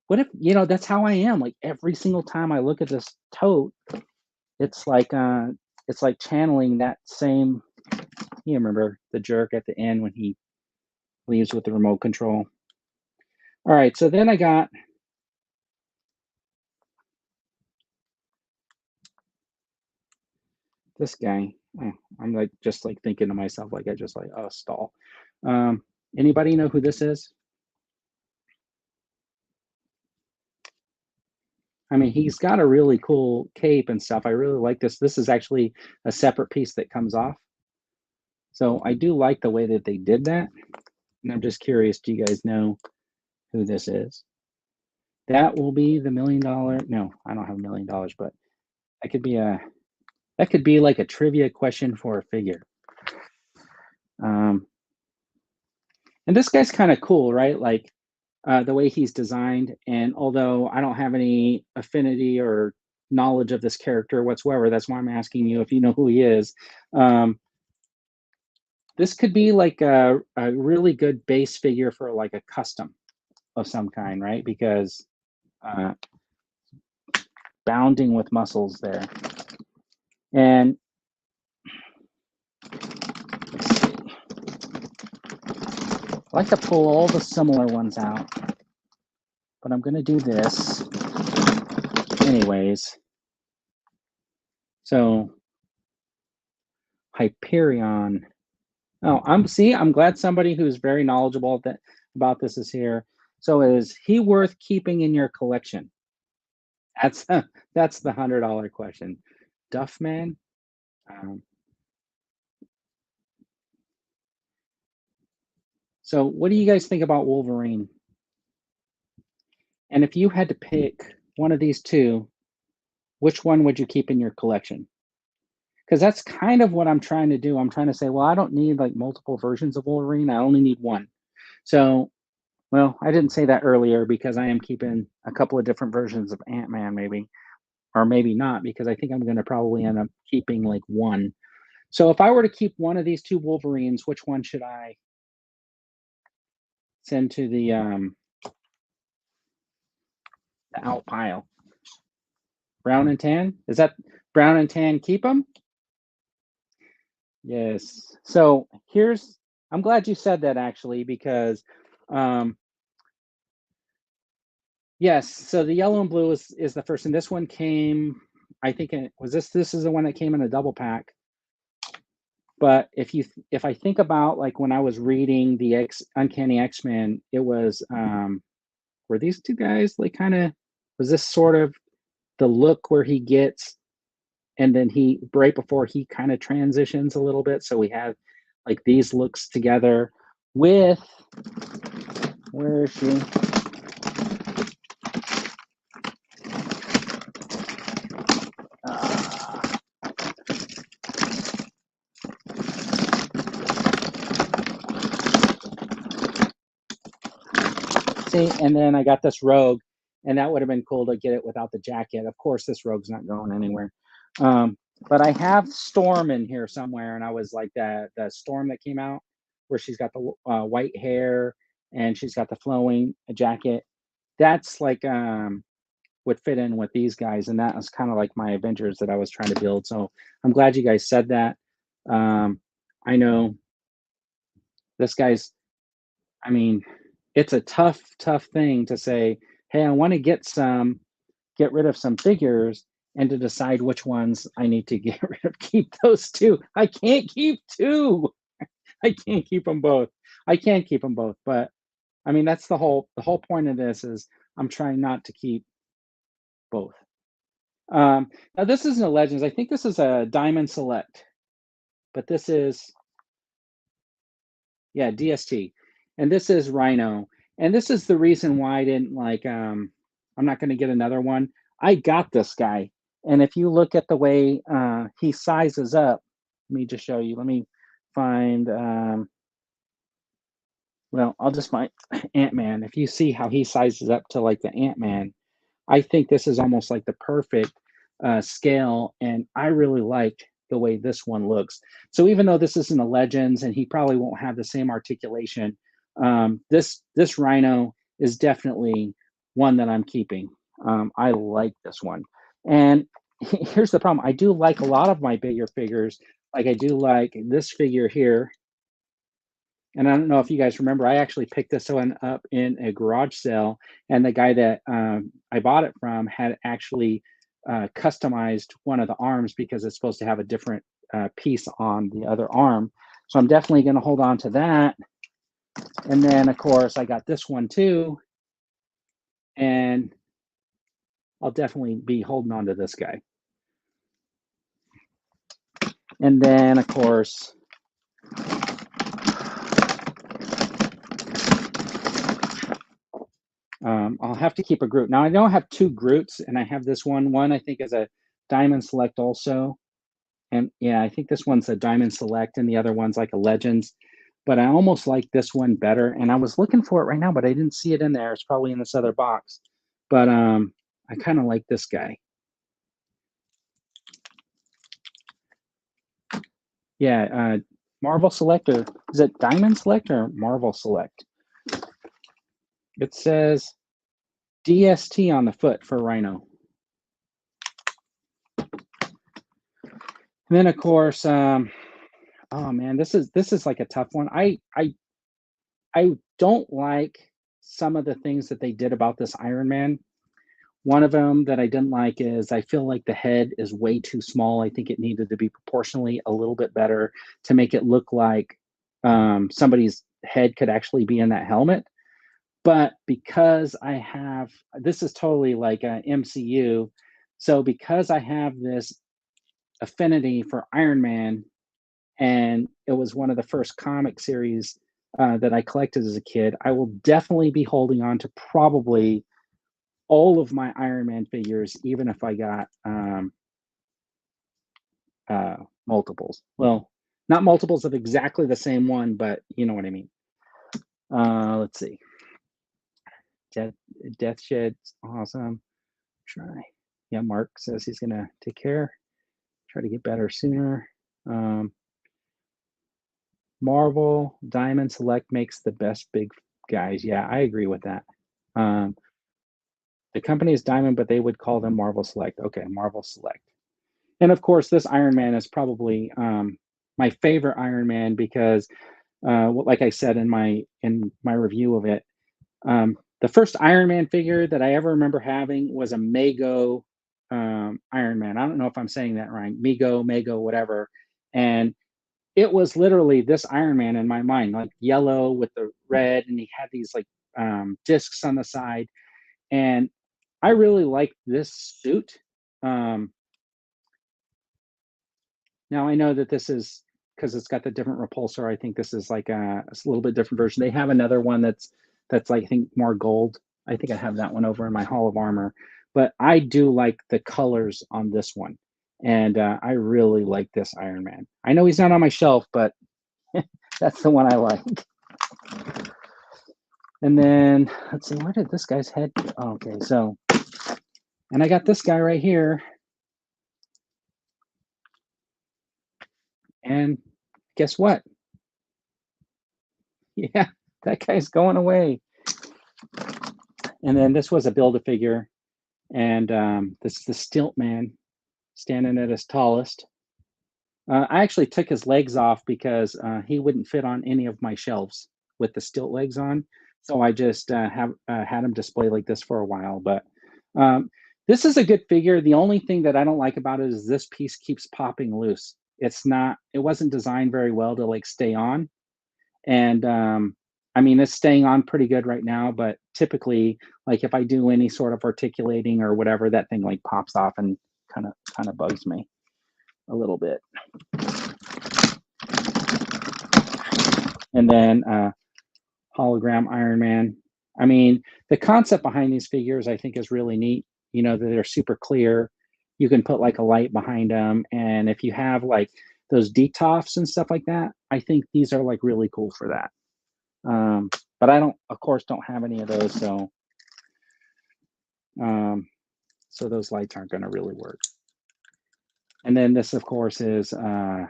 What if, that's how I am. Like every single time I look at this tote, it's like channeling that same. You remember the Jerk at the end when he leaves with the remote control. All right, so then I got this guy. I'm like just like thinking to myself, like I just like, oh, stall. Anybody know who this is? I mean, he's got a really cool cape and stuff. I really like this. This is actually a separate piece that comes off. So I do like the way that they did that. And I'm just curious, do you guys know who this is? That will be the $1 million. No, I don't have $1 million, but that could be like a trivia question for a figure. And this guy's kind of cool, right? Like the way he's designed. And although I don't have any affinity or knowledge of this character whatsoever, that's why I'm asking you if you know who he is. This could be like a really good base figure for like a custom of some kind, right? Because bounding with muscles there. And I like to pull all the similar ones out, but I'm going to do this anyways. So Hyperion. Oh, I'm glad somebody who's very knowledgeable about this is here. So is he worth keeping in your collection? That's the $100 question. Duffman. So what do you guys think about Wolverine? And if you had to pick one of these two, which one would you keep in your collection? Because that's kind of what I'm trying to do. I'm trying to say, well, I don't need like multiple versions of Wolverine. I only need one. So, well, I didn't say that earlier because I am keeping a couple of different versions of Ant-Man, maybe, or maybe not, because I think I'm going to probably end up keeping like one. So if I were to keep one of these two Wolverines, which one should I send to the out pile? Brown and tan? Is that brown and tan? Keep them? Yes. So I'm glad you said that actually, because yes, so the yellow and blue is the first, and this one came, I think this is the one that came in a double pack. But if I think about like when I was reading the Uncanny X-Men, it was were these two guys like kind of, was this sort of the look where he gets, and then he right before he kind of transitions a little bit. So we have like these looks together with, where is she? See, and then I got this Rogue, and that would have been cool to get it without the jacket. Of course, this Rogue's not going anywhere. But I have Storm in here somewhere, and I was like that the Storm that came out, where she's got the white hair and she's got the flowing jacket. That's like would fit in with these guys, and that was kind of like my Avengers that I was trying to build. So I'm glad you guys said that. I know this guy's, I mean, it's a tough, tough thing to say, hey, I want to get rid of some figures and to decide which ones I need to get rid of. Keep those two. I can't keep two. I can't keep them both. I can't keep them both. But I mean, that's the whole point of this is I'm trying not to keep both. Now this isn't a Legends. I think this is a Diamond Select, but this is, yeah, DST. And this is Rhino. And this is the reason why I didn't like, I'm not going to get another one. I got this guy. And if you look at the way he sizes up, let me just show you. Let me find, well, I'll just find Ant-Man. If you see how he sizes up to like the Ant-Man, I think this is almost like the perfect scale. And I really like the way this one looks. So even though this isn't a Legends and he probably won't have the same articulation, this Rhino is definitely one that I'm keeping. I like this one. And here's the problem. I do like a lot of my bigger figures. Like I do like this figure here. And I don't know if you guys remember, I actually picked this one up in a garage sale, and the guy that I bought it from had actually customized one of the arms because it's supposed to have a different piece on the other arm. So I'm definitely going to hold on to that. And then, of course, I got this one too, and I'll definitely be holding on to this guy. And then, of course, I'll have to keep a Groot. Now, I don't have two Groots, and I have this one. One, I think, is a Diamond Select also. And yeah, I think this one's a Diamond Select, and the other one's like a Legends. But I almost like this one better. And I was looking for it right now, but I didn't see it in there. It's probably in this other box. But I kind of like this guy. Yeah, Marvel Select, or is it Diamond Select or Marvel Select? It says DST on the foot for Rhino. And then of course, oh man, this is like a tough one. I don't like some of the things that they did about this Iron Man. One of them that I didn't like is I feel like the head is way too small. I think it needed to be proportionally a little bit better to make it look like somebody's head could actually be in that helmet. But because I have, this is totally like a MCU. So because I have this affinity for Iron Man, and it was one of the first comic series that I collected as a kid, I will definitely be holding on to probably all of my Iron Man figures, even if I got multiples. Well, not multiples of exactly the same one, but you know what I mean. Let's see. Death Shed's awesome. Try. Yeah, Mark says he's gonna take care. Try to get better sooner. Marvel Diamond Select makes the best big guys. Yeah, I agree with that. The company is Diamond, but they would call them Marvel Select. Okay, Marvel Select. And of course, this Iron Man is probably my favorite Iron Man because, like I said in my review of it, the first Iron Man figure that I ever remember having was a Mego Iron Man. I don't know if I'm saying that right. Mego, whatever. And it was literally this Iron Man in my mind, like yellow with the red, and he had these like discs on the side, and I really like this suit. Um, Now I know that this is because it's got the different repulsor. I think this is like a little bit different version. They have another one that's like I think more gold. I think I have that one over in my Hall of Armor, but I do like the colors on this one, and I really like this Iron Man. I know he's not on my shelf, but that's the one I like. And then let's see, where did this guy's head go? Oh, okay, so and I got this guy right here, and guess what? Yeah, that guy's going away. And then this was a Build-A-Figure, and this is the Stilt Man standing at his tallest. I actually took his legs off because he wouldn't fit on any of my shelves with the stilt legs on. So I just have had him display like this for a while. But um, this is a good figure. The only thing that I don't like about it is this piece keeps popping loose. It wasn't designed very well to like stay on. And I mean, it's staying on pretty good right now, but typically, like if I do any sort of articulating or whatever, that thing like pops off and kind of bugs me a little bit. And then hologram Iron Man. I mean, the concept behind these figures I think is really neat. You know, that they're super clear. You can put like a light behind them, and if you have like those detofs and stuff like that, I think these are like really cool for that. But I don't, of course, don't have any of those, so so those lights aren't going to really work. And then this, of course, is the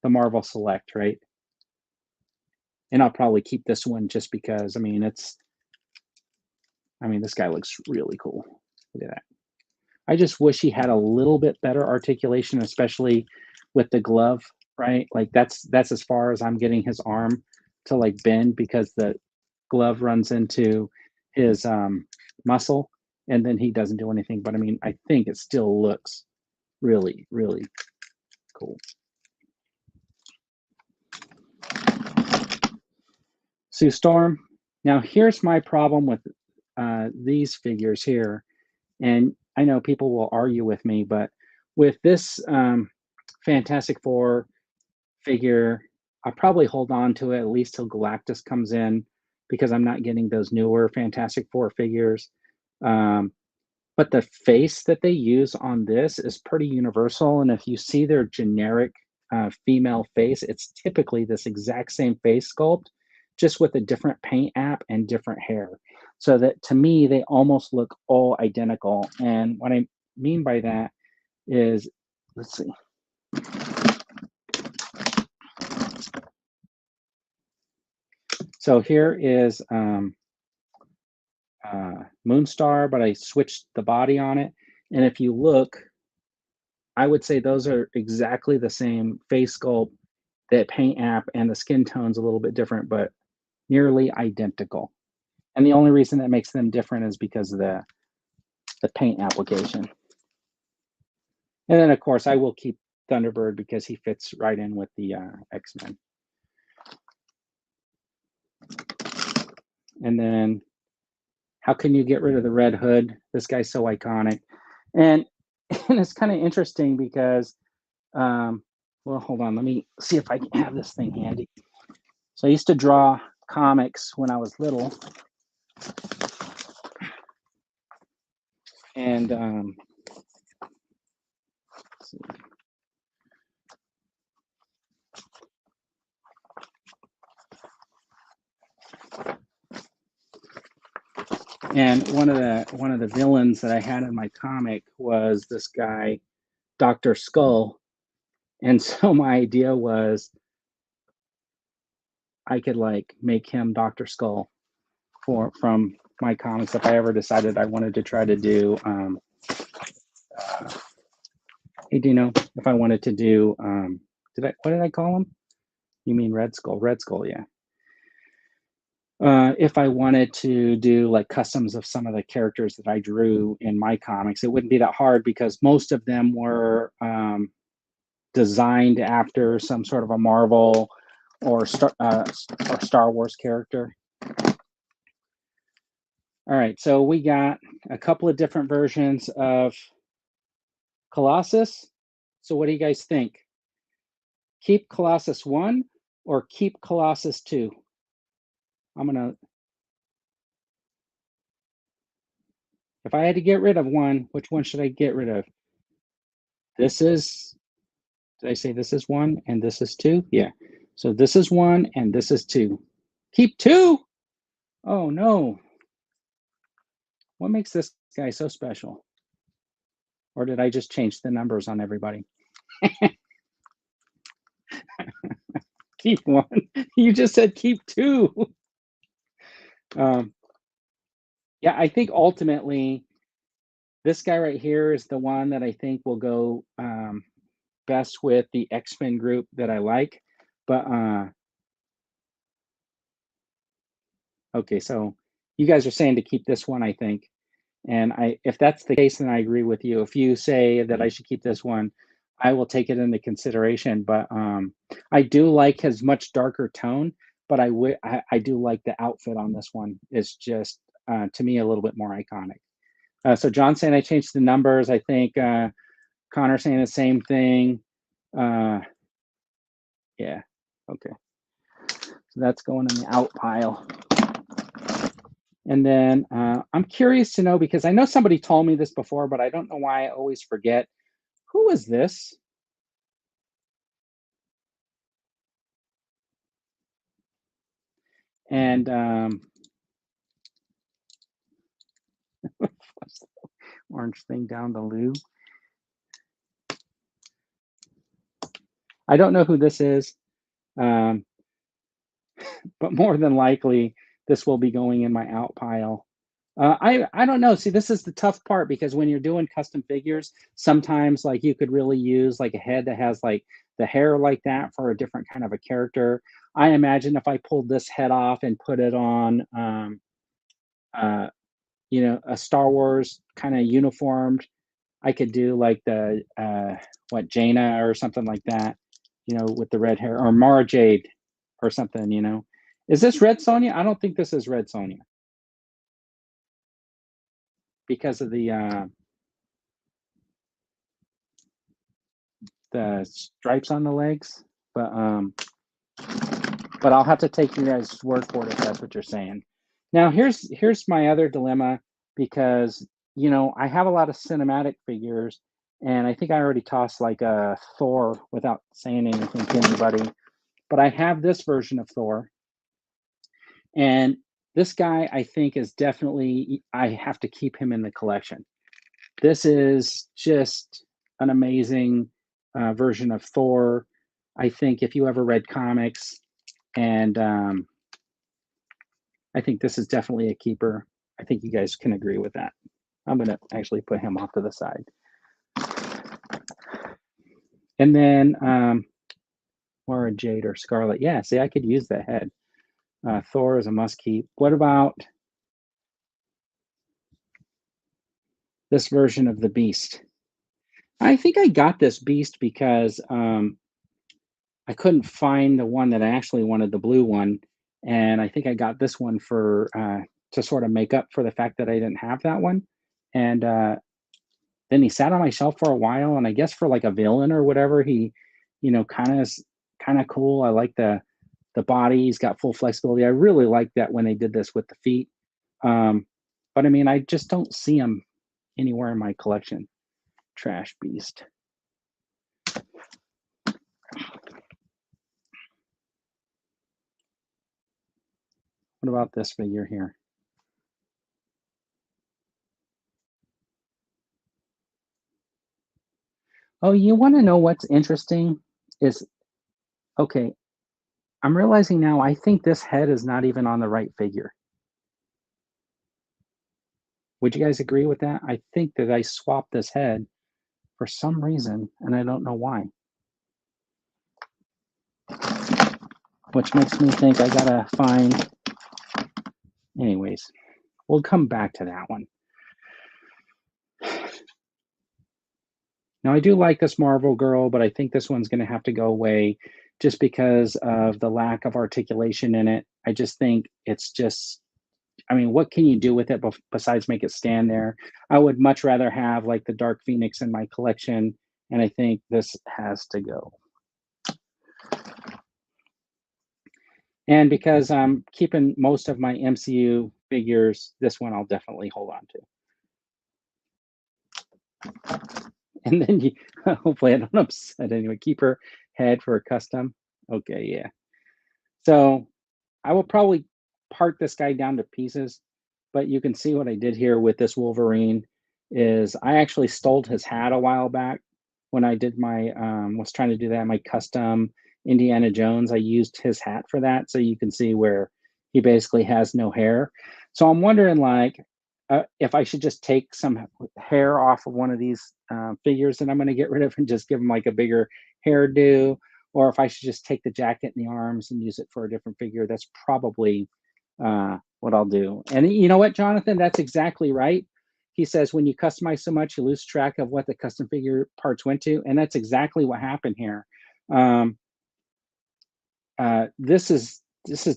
Marvel Select, right? And I'll probably keep this one just because, I mean, this guy looks really cool. Look at that. I just wish he had a little bit better articulation, especially with the glove, right? Like that's as far as I'm getting his arm to like bend because the glove runs into his muscle and then he doesn't do anything. But I mean, I think it still looks really, really cool. Sue Storm. Now here's my problem with these figures here. And I know people will argue with me, but with this Fantastic Four figure, I'll probably hold on to it at least till Galactus comes in because I'm not getting those newer Fantastic Four figures. But the face that they use on this is pretty universal. And if you see their generic female face, it's typically this exact same face sculpt, just with a different paint app and different hair. So that to me, they almost look all identical. And what I mean by that is, let's see. So here is Moonstar, but I switched the body on it. And if you look, I would say those are exactly the same face sculpt, that paint app, and the skin tone's a little bit different, but nearly identical. And the only reason that makes them different is because of the paint application. And then, of course, I will keep Thunderbird because he fits right in with the X-Men. And then, how can you get rid of the Red Hood? This guy's so iconic. And it's kind of interesting because, well, hold on. Let me see if I can have this thing handy. So I used to draw comics when I was little. And let's see. And one of the villains that I had in my comic was this guy, Dr. Skull. And so my idea was I could like make him Dr. Skull from my comics if I ever decided I wanted to try to do hey Dino, if I wanted to do what did I call him? You mean Red Skull? Red Skull, yeah. If I wanted to do like customs of some of the characters that I drew in my comics, it wouldn't be that hard because most of them were designed after some sort of a Marvel or Star Wars character. All right, so we got a couple of different versions of Colossus. So what do you guys think? Keep Colossus 1 or keep Colossus 2? If I had to get rid of one, which one should I get rid of? Did I say this is 1 and this is 2? Yeah. So this is 1 and this is 2. Keep 2? Oh no. What makes this guy so special? Or did I just change the numbers on everybody? Keep 1. You just said keep 2. Yeah, I think ultimately this guy right here is the one that I think will go best with the X-Men group that I like. But okay, so you guys are saying to keep this one, I think. And if that's the case, then I agree with you. If you say that I should keep this one, I will take it into consideration. But I do like his much darker tone, but I do like the outfit on this one. It's just, to me, a little bit more iconic. So John saying I changed the numbers. I think Connor saying the same thing. Yeah, okay. So that's going in the out pile. And then I'm curious to know, because I know somebody told me this before, but I don't know why I always forget. Who is this? And orange thing down the loo. I don't know who this is, but more than likely, this will be going in my out pile. I don't know. See, this is the tough part, because when you're doing custom figures, sometimes like you could really use like a head that has like the hair like that for a different kind of a character. I imagine if I pulled this head off and put it on, a Star Wars kind of uniformed, I could do like the Jaina or something like that, with the red hair, or Mara Jade or something. Is this Red Sonja? I don't think this is Red Sonja, because of the stripes on the legs, but I'll have to take your guys' word for it if that's what you're saying. Now here's my other dilemma, because I have a lot of cinematic figures, and I think I already tossed like a Thor without saying anything to anybody, but I have this version of Thor, and this guy I think is definitely, I have to keep him in the collection. This is just an amazing version of Thor. I think if you ever read comics, and I think this is definitely a keeper. I think you guys can agree with that. I'm going to actually put him off to the side. And then Laura Jade or Scarlet. Yeah, see, I could use that head. Thor is a must keep. What about this version of the Beast? I think I got this Beast because I couldn't find the one that I actually wanted, the blue one. And I think I got this one for to sort of make up for the fact that I didn't have that one. And then he sat on my shelf for a while, and I guess for like a villain or whatever, he, kind of cool. I like the body. He's got full flexibility. I really like that when they did this with the feet. But I mean, I just don't see him anywhere in my collection. Trash Beast. What about this figure here? Oh, you want to know what's interesting? Okay, I'm realizing now, I think this head is not even on the right figure. Would you guys agree with that? I think that I swapped this head for some reason, and I don't know why. Which makes me think I gotta find. Anyways, we'll come back to that one. Now, I do like this Marvel girl, but I think this one's going to have to go away just because of the lack of articulation in it. I just think it's just, I mean, what can you do with it besides make it stand there? I would much rather have like the Dark Phoenix in my collection, and I think this has to go. And because I'm keeping most of my MCU figures, this one I'll definitely hold on to. And then you, hopefully I don't upset anyone. Keep her head for a custom. Okay, yeah. So I will probably part this guy down to pieces, but you can see what I did here with this Wolverine is I actually stole his hat a while back when I did my was trying to do that my custom Indiana Jones. I used his hat for that, so you can see where he basically has no hair. So I'm wondering like if I should just take some hair off of one of these figures that I'm going to get rid of and just give him like a bigger hairdo, or if I should just take the jacket and the arms and use it for a different figure. That's probably what I'll do. And you know what, Jonathan? That's exactly right. He says when you customize so much, you lose track of what the custom figure parts went to, and that's exactly what happened here. Um, this is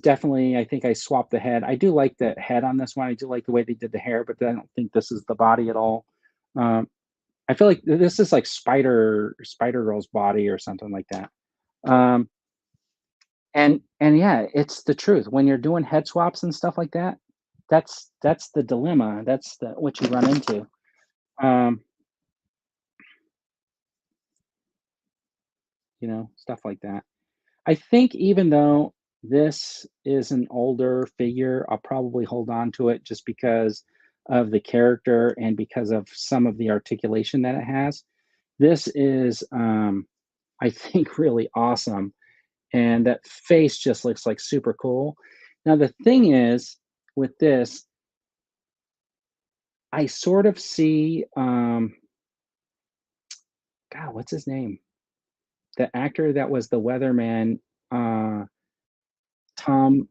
definitely. I think I swapped the head. I do like the head on this one. I do like the way they did the hair, but I don't think this is the body at all. I feel like this is like Spider Girl's body or something like that. Um, and yeah, it's the truth. When you're doing head swaps and stuff like that, that's the dilemma. That's the what you run into. Um, stuff like that. I think even though this is an older figure, I'll probably hold on to it just because of the character and because of some of the articulation that it has. This is, I think, really awesome. And that face just looks like super cool. Now, the thing is with this, I sort of see, God, what's his name? The actor that was the weatherman, uh, Tom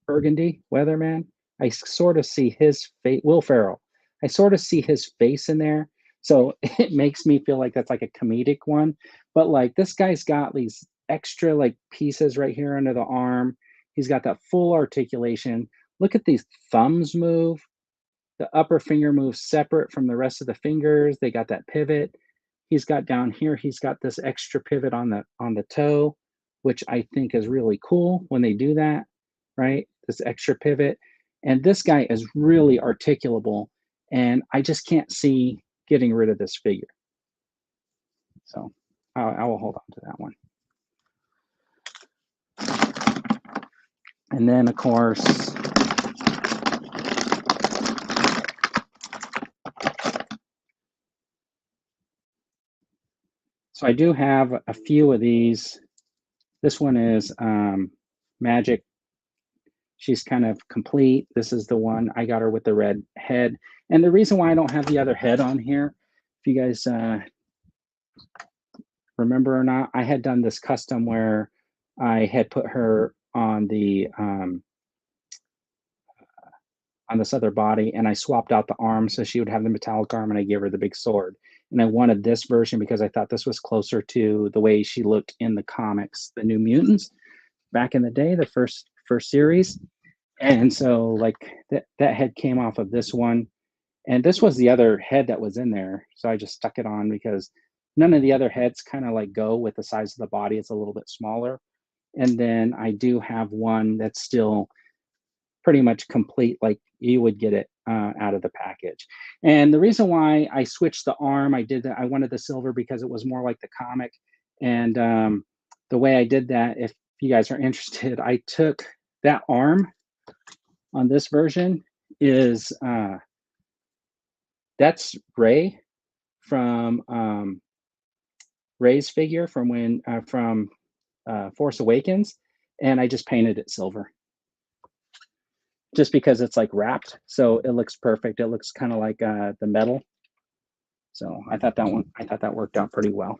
Burgundy, weatherman. I sort of see his face, Will Ferrell. I sort of see his face in there. So it makes me feel like that's like a comedic one. But like this guy's got these extra like pieces right here under the arm. He's got that full articulation. Look at these thumbs move. The upper finger moves separate from the rest of the fingers. They got that pivot. He's got down here, he's got this extra pivot on the toe, which I think is really cool when they do that, right? This extra pivot. And this guy is really articulable, and I just can't see getting rid of this figure. So I will hold on to that one. And then, of course, so I do have a few of these. This one is Magic. She's kind of complete. This is the one I got her with the red head. And the reason why I don't have the other head on here, if you guys remember or not, I had done this custom where I had put her on the on this other body, and I swapped out the arm so she would have the metallic arm, and I gave her the big sword. And I wanted this version because I thought this was closer to the way she looked in the comics, the New Mutants, back in the day, the first series. And so like that head came off of this one, and this was the other head that was in there, so I just stuck it on because none of the other heads kind of like go with the size of the body. It's a little bit smaller. And then I do have one that's still pretty much complete, like you would get it out of the package. And the reason why I switched the arm, I wanted the silver because it was more like the comic. And the way I did that, if you guys are interested, I took that arm on this version is that's Ray from Ray's figure from from Force Awakens, and I just painted it silver just because it's like wrapped, so it looks perfect. It looks kind of like the metal. So I thought that worked out pretty well.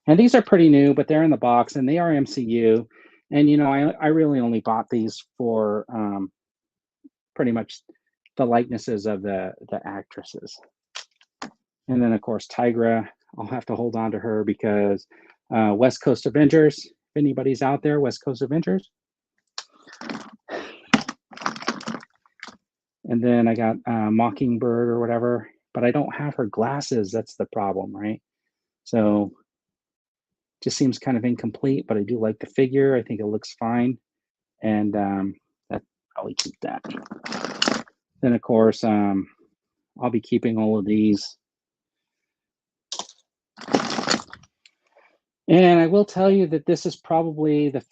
And these are pretty new, but they're in the box and they are MCU. And I really only bought these for pretty much the likenesses of the actresses. And then, of course, Tigra, I'll have to hold on to her because West Coast Avengers, if anybody's out there, West Coast Avengers. And then I got Mockingbird or whatever, but I don't have her glasses. That's the problem, right? So just seems kind of incomplete, but I do like the figure. I think it looks fine. And that probably keep that. Then, of course, I'll be keeping all of these. And I will tell you that this is probably the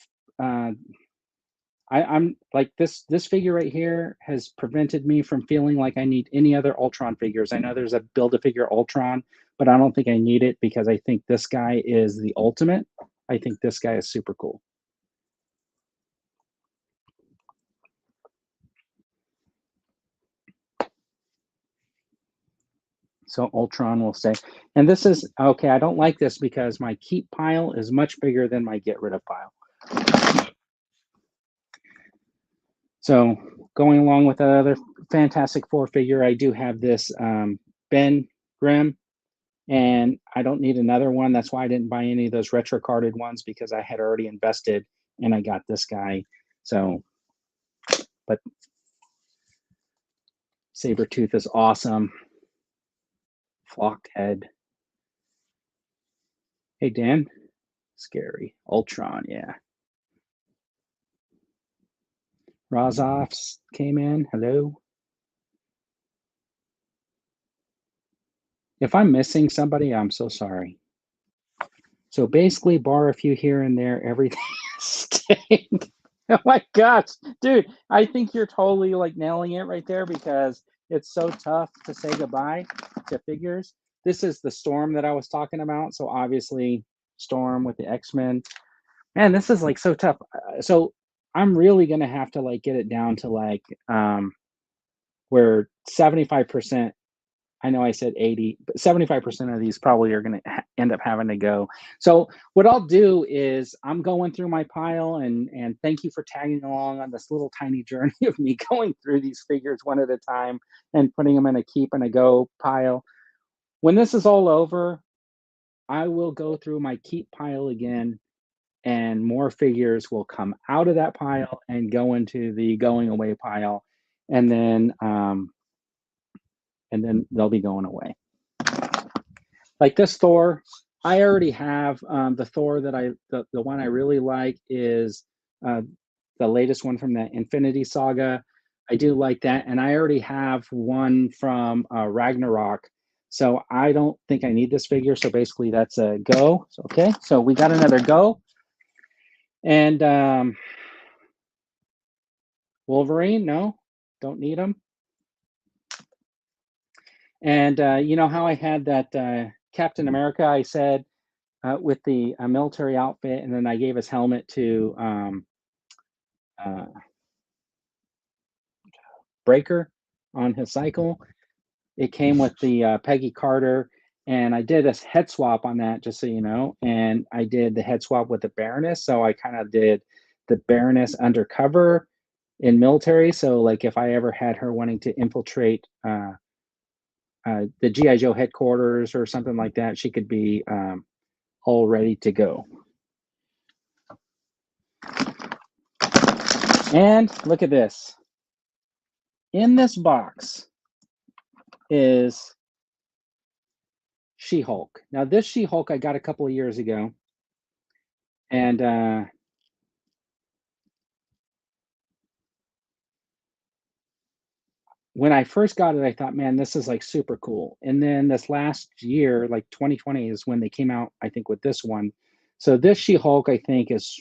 I'm like this figure right here has prevented me from feeling like I need any other Ultron figures. I know there's a Build-A-Figure Ultron, but I don't think I need it because I think this guy is the ultimate. I think this guy is super cool. So Ultron will stay. And this is, okay, I don't like this because my keep pile is much bigger than my get rid of pile. So going along with that other Fantastic Four figure, I do have this Ben Grimm, and I don't need another one. That's why I didn't buy any of those retro carded ones because I had already invested and I got this guy. So, but Sabretooth is awesome. Flocked head. Hey, Dan. Scary. Ultron, yeah. Rozovs came in. Hello. If I'm missing somebody, I'm so sorry. So basically, bar a few here and there, everything is staying. Oh my gosh, dude, I think you're totally like nailing it right there because it's so tough to say goodbye to figures. This is the Storm that I was talking about. So obviously, Storm with the X-Men. Man, this is like so tough. So I'm really gonna have to like get it down to like where 75%. I know I said 80, but 75% of these probably are going to end up having to go. So what I'll do is I'm going through my pile and thank you for tagging along on this little tiny journey of me going through these figures one at a time and putting them in a keep and a go pile. When this is all over, I will go through my keep pile again and more figures will come out of that pile and go into the going away pile. And then they'll be going away. Like this Thor, I already have the Thor that the one I really like is the latest one from the Infinity Saga. I do like that, and I already have one from Ragnarok, so I don't think I need this figure. So basically, that's a go. So, okay, so we got another go, and Wolverine, no, don't need him. And you know how I had that Captain America? I said with the military outfit, and then I gave his helmet to uh, Breaker on his cycle. It came with the Peggy Carter, and I did a head swap on that, just so you know. And I did the head swap with the Baroness, so I kind of did the Baroness undercover in military. So, like, if I ever had her wanting to infiltrate the GI Joe headquarters or something like that, she could be all ready to go. And look at this. In this box is She-Hulk. Now, this She-Hulk I got a couple of years ago. And when I first got it, I thought, man, this is like super cool. And then this last year, like 2020, is when they came out, I think, with this one. So this She-Hulk, I think, is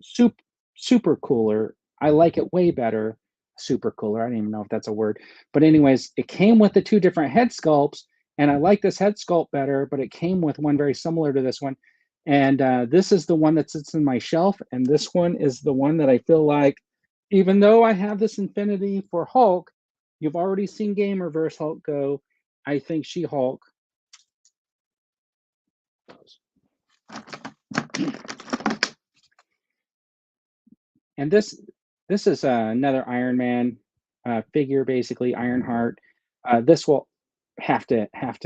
super cooler. I like it way better. Super cooler. I don't even know if that's a word. But anyways, it came with the two different head sculpts, and I like this head sculpt better, but it came with one very similar to this one. And this is the one that sits in my shelf, and this one is the one that I feel like, even though I have this Infinity for Hulk, you've already seen Gamerverse Hulk go. I think She-Hulk. And this is another Iron Man figure, basically Ironheart. This will have to have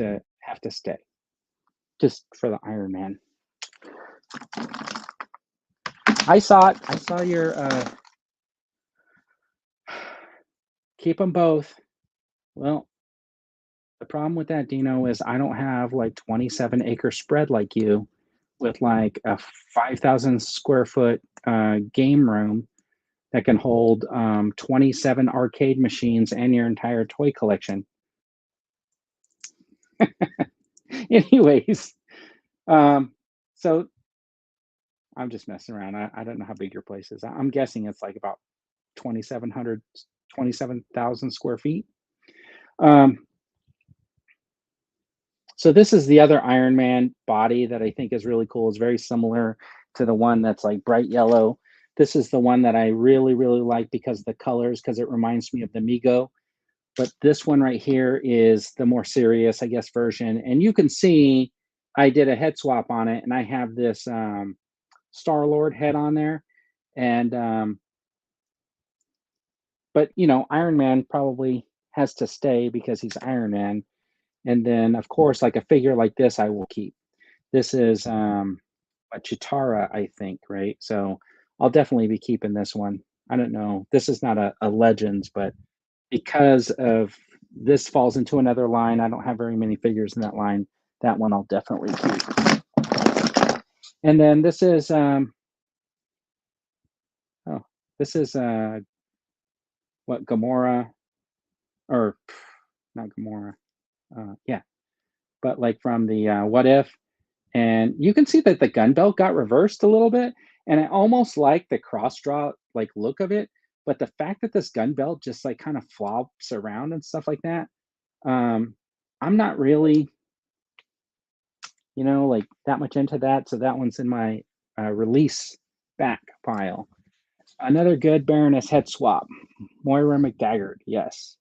have to stay just for the Iron Man. I saw it. I saw your keep them both. Well, the problem with that, Dino, is I don't have like 27-acre spread like you with like a 5,000 square foot game room that can hold 27 arcade machines and your entire toy collection. Anyways, so I'm just messing around. I don't know how big your place is. I'm guessing it's like about 2,700, 27,000 square feet. Um, so this is the other Iron Man body that I think is really cool. It's very similar to the one that's like bright yellow. This is the one that I really, really like because of the colors, because it reminds me of the Mego. But this one right here is the more serious, I guess, version. And you can see I did a head swap on it, and I have this Star-Lord head on there. And but you know, Iron Man probably has to stay because he's Iron Man. And then of course, like a figure like this, I will keep. This is a Chitara, I think, right? So I'll definitely be keeping this one. I don't know. This is not a Legends, but because of this falls into another line, I don't have very many figures in that line. That one I'll definitely keep. And then this is oh, this is what Gamora or not Gamora. Yeah, but like from the What If, and you can see that the gun belt got reversed a little bit, and I almost like the cross draw like look of it, but the fact that this gun belt just like kind of flops around and stuff like that, I'm not really, you know, like that much into that, so that one's in my release back pile. Another good Baroness head swap, Moira McDaggart, yes.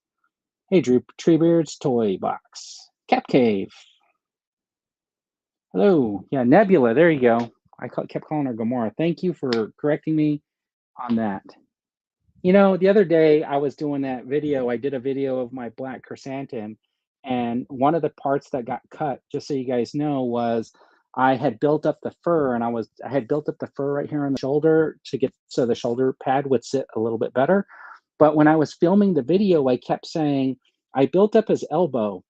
Hey, Drew, Treebeard's toy box, Cap Cave. Hello. Yeah, Nebula. There you go. Kept calling her Gamora. Thank you for correcting me on that. You know, the other day I was doing that video. I did a video of my black chrysanthemum, and one of the parts that got cut, just so you guys know, was I had built up the fur, and I had built up the fur right here on the shoulder to get so the shoulder pad would sit a little bit better. But when I was filming the video, I kept saying I built up his elbow,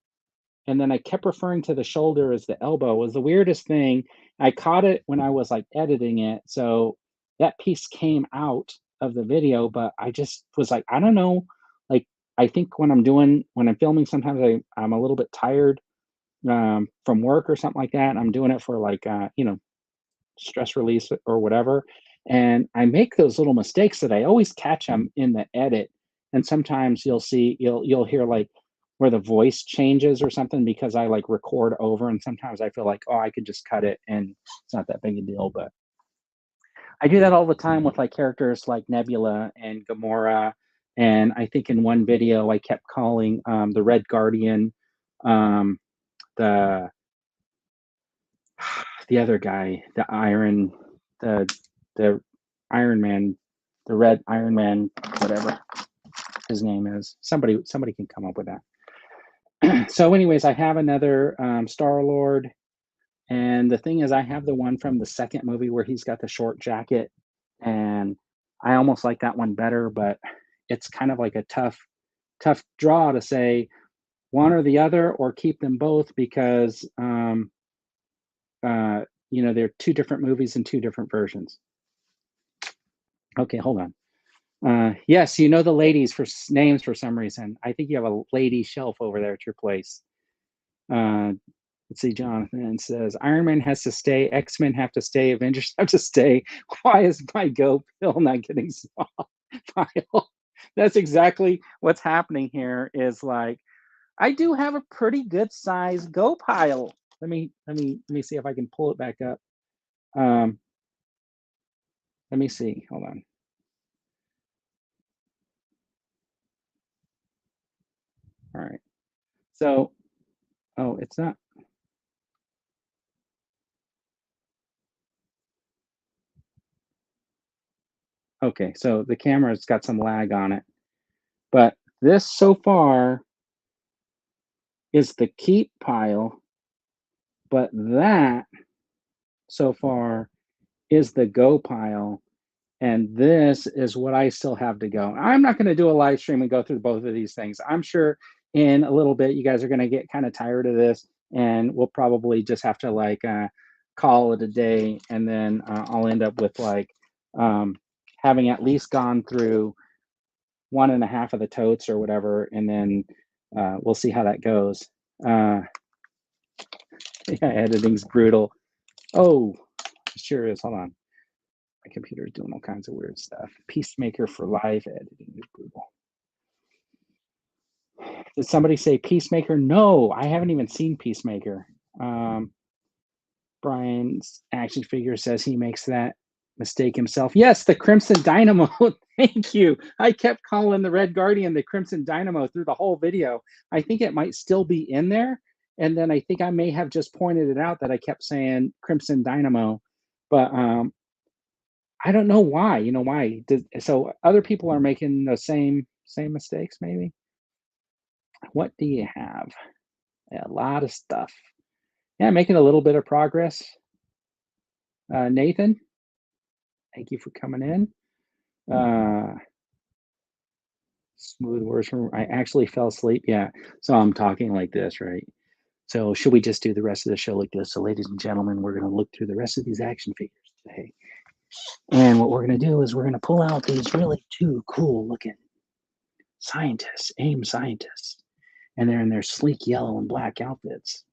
and then I kept referring to the shoulder as the elbow. It was the weirdest thing. I caught it when I was like editing it, so that piece came out of the video, but I just was like, I don't know. Like, I think when I'm filming, sometimes I'm a little bit tired from work or something like that. I'm doing it for like, you know, stress release or whatever. And I make those little mistakes that I always catch them in the edit. And sometimes you'll hear like where the voice changes or something because I like record over. And sometimes I feel like, oh, I could just cut it and it's not that big a deal. But I do that all the time with like characters like Nebula and Gamora. And I think in one video I kept calling the Red Guardian, um, the the other guy, the the Iron Man, the Red Iron Man, whatever his name is. Somebody can come up with that. So, anyways, I have another Star Lord, and the thing is, I have the one from the second movie where he's got the short jacket, and I almost like that one better, but it's kind of like a tough draw to say one or the other or keep them both because you know, they're two different movies and two different versions. Okay, hold on. Yes, you know the ladies for names for some reason. I think you have a lady shelf over there at your place. Uh, let's see, Jonathan says Iron Man has to stay, X-Men have to stay, Avengers have to stay. Why is my Go pill not getting small? Pile? That's exactly what's happening here. Is like I do have a pretty good size Go pile. Let me see if I can pull it back up. Um, let me see. Hold on. All right. So, oh, it's not. Okay, so the camera's got some lag on it. But this so far is the keep pile. But that so far is the go pile. And this is what I still have to go. I'm not going to do a live stream and go through both of these things. I'm sure in a little bit you guys are going to get kind of tired of this, and we'll probably just have to like call it a day, and then I'll end up with like having at least gone through 1.5 of the totes or whatever, and then we'll see how that goes. Yeah, editing's brutal. Oh, it sure is. Hold on. My computer is doing all kinds of weird stuff. Peacemaker for live editing is brutal. Did somebody say Peacemaker? No, I haven't even seen Peacemaker. Brian's action figure says he makes that mistake himself. Yes, the Crimson Dynamo. Thank you. I kept calling the Red Guardian the Crimson Dynamo through the whole video. I think it might still be in there. And then I think I may have just pointed it out that I kept saying Crimson Dynamo. But I don't know why. You know why? So other people are making the same mistakes, maybe. What do you have? Yeah, a lot of stuff. Yeah, making a little bit of progress. Nathan, thank you for coming in. Smooth words from I actually fell asleep. Yeah, so I'm talking like this, right? So should we just do the rest of the show like this? So ladies and gentlemen, we're going to look through the rest of these action figures today. And what we're going to do is we're going to pull out these really two cool looking scientists, AIM scientists. And they're in their sleek yellow and black outfits.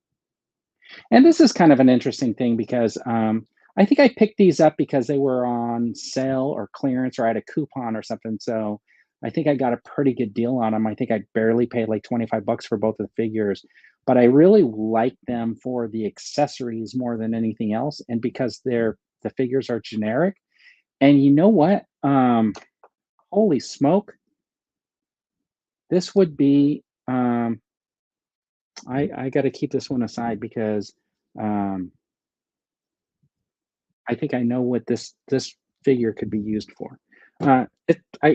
And this is kind of an interesting thing because I think I picked these up because they were on sale or clearance or I had a coupon or something. So I think I got a pretty good deal on them. I think I barely paid like 25 bucks for both of the figures, but I really like them for the accessories more than anything else. And because the figures are generic. And you know what? Holy smoke. This would be, I got to keep this one aside because I think I know what this figure could be used for.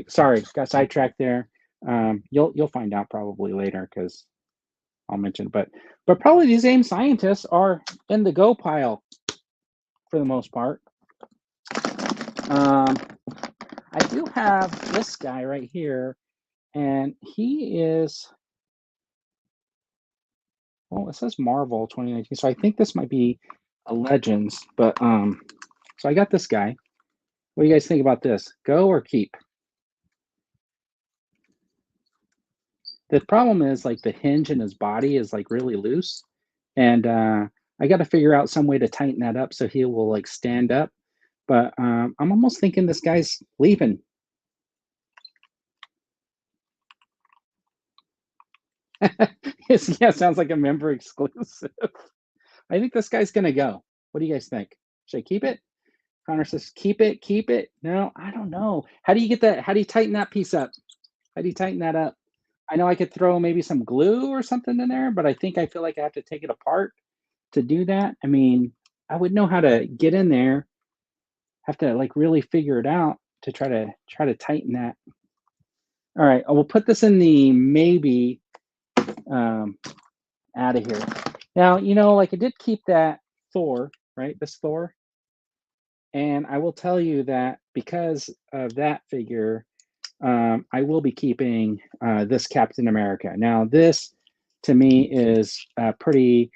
Sorry, got sidetracked there. You'll find out probably later because I'll mention. But probably these AIM scientists are in the go pile for the most part. I do have this guy right here, and he is. Well, it says Marvel 2019, so I think this might be a Legends. But so I got this guy. What do you guys think about this? Go or keep? The problem is like the hinge in his body is like really loose, and I got to figure out some way to tighten that up so he will like stand up. But I'm almost thinking this guy's leaving. Yeah, sounds like a member exclusive. I think this guy's gonna go. What do you guys think? Should I keep it? Connor says, keep it, keep it. No, I don't know. How do you get that? How do you tighten that piece up? How do you tighten that up? I know I could throw maybe some glue or something in there, but I feel like I have to take it apart to do that. I mean, I would know how to get in there, have to like really figure it out to try to tighten that. All right, I will put this in the maybe out of here. Now, you know, like I did keep that Thor, right? This Thor. And I will tell you that because of that figure, I will be keeping this Captain America. Now, this to me is a pretty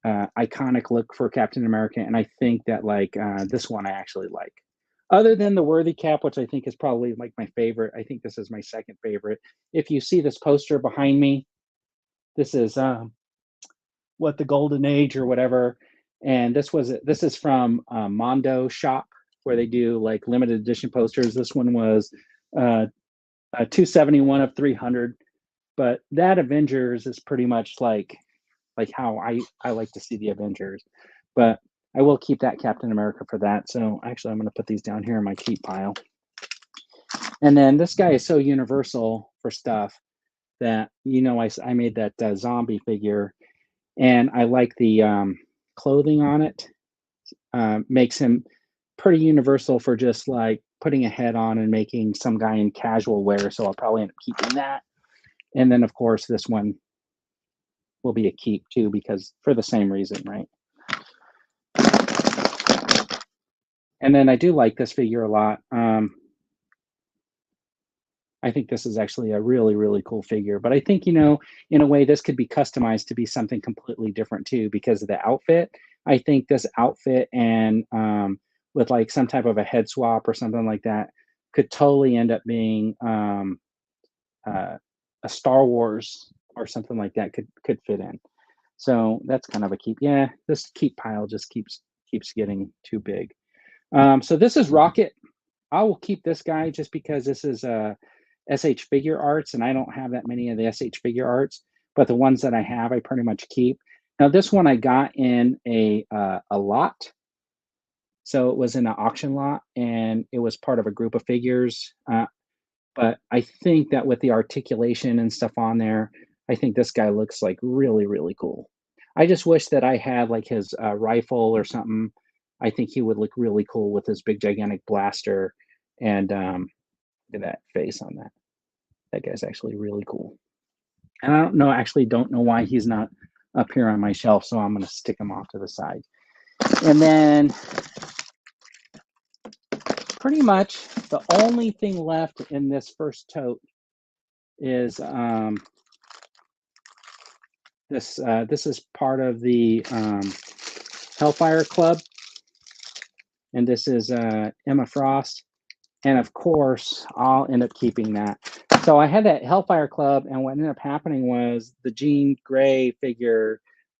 iconic look for Captain America, and I think that like this one I actually like. Other than the Worthy Cap, which I think is probably like my favorite, I think this is my second favorite. If you see this poster behind me, this is what the Golden Age or whatever, and this is from Mondo Shop where they do like limited edition posters. This one was a 271 of 300, but that Avengers is pretty much like how I like to see the Avengers. But I will keep that Captain America for that. So actually, I'm going to put these down here in my keep pile. And then this guy is so universal for stuff that, you know, I made that zombie figure, and I like the clothing on it. Makes him pretty universal for just like putting a head on and making some guy in casual wear. So I'll probably end up keeping that. And then, of course, this one will be a keep too, because for the same reason, right? And then I do like this figure a lot. I think this is actually a really, really cool figure. But I think, in a way, this could be customized to be something completely different too, because of the outfit. I think this outfit and with like some type of a head swap or something like that could totally end up being uh, a Star Wars or something like that could fit in. So that's kind of a keep. Yeah, this keep pile just keeps getting too big. So this is Rocket. I will keep this guy just because this is SH Figure Arts, and I don't have that many of the SH Figure Arts, but the ones that I have, I pretty much keep. Now this one I got in a lot, so it was in an auction lot, and it was part of a group of figures. But I think that with the articulation and stuff on there, I think this guy looks like really, really cool. I just wish that I had like his rifle or something. I think he would look really cool with his big gigantic blaster. And look at that face on that. That guy's actually really cool. And I don't know why he's not up here on my shelf, so I'm gonna stick him off to the side. And then pretty much the only thing left in this first tote is this is part of the Hellfire Club, and this is Emma Frost, and of course I'll end up keeping that. So I had that Hellfire Club, and what ended up happening was the Jean Grey figure's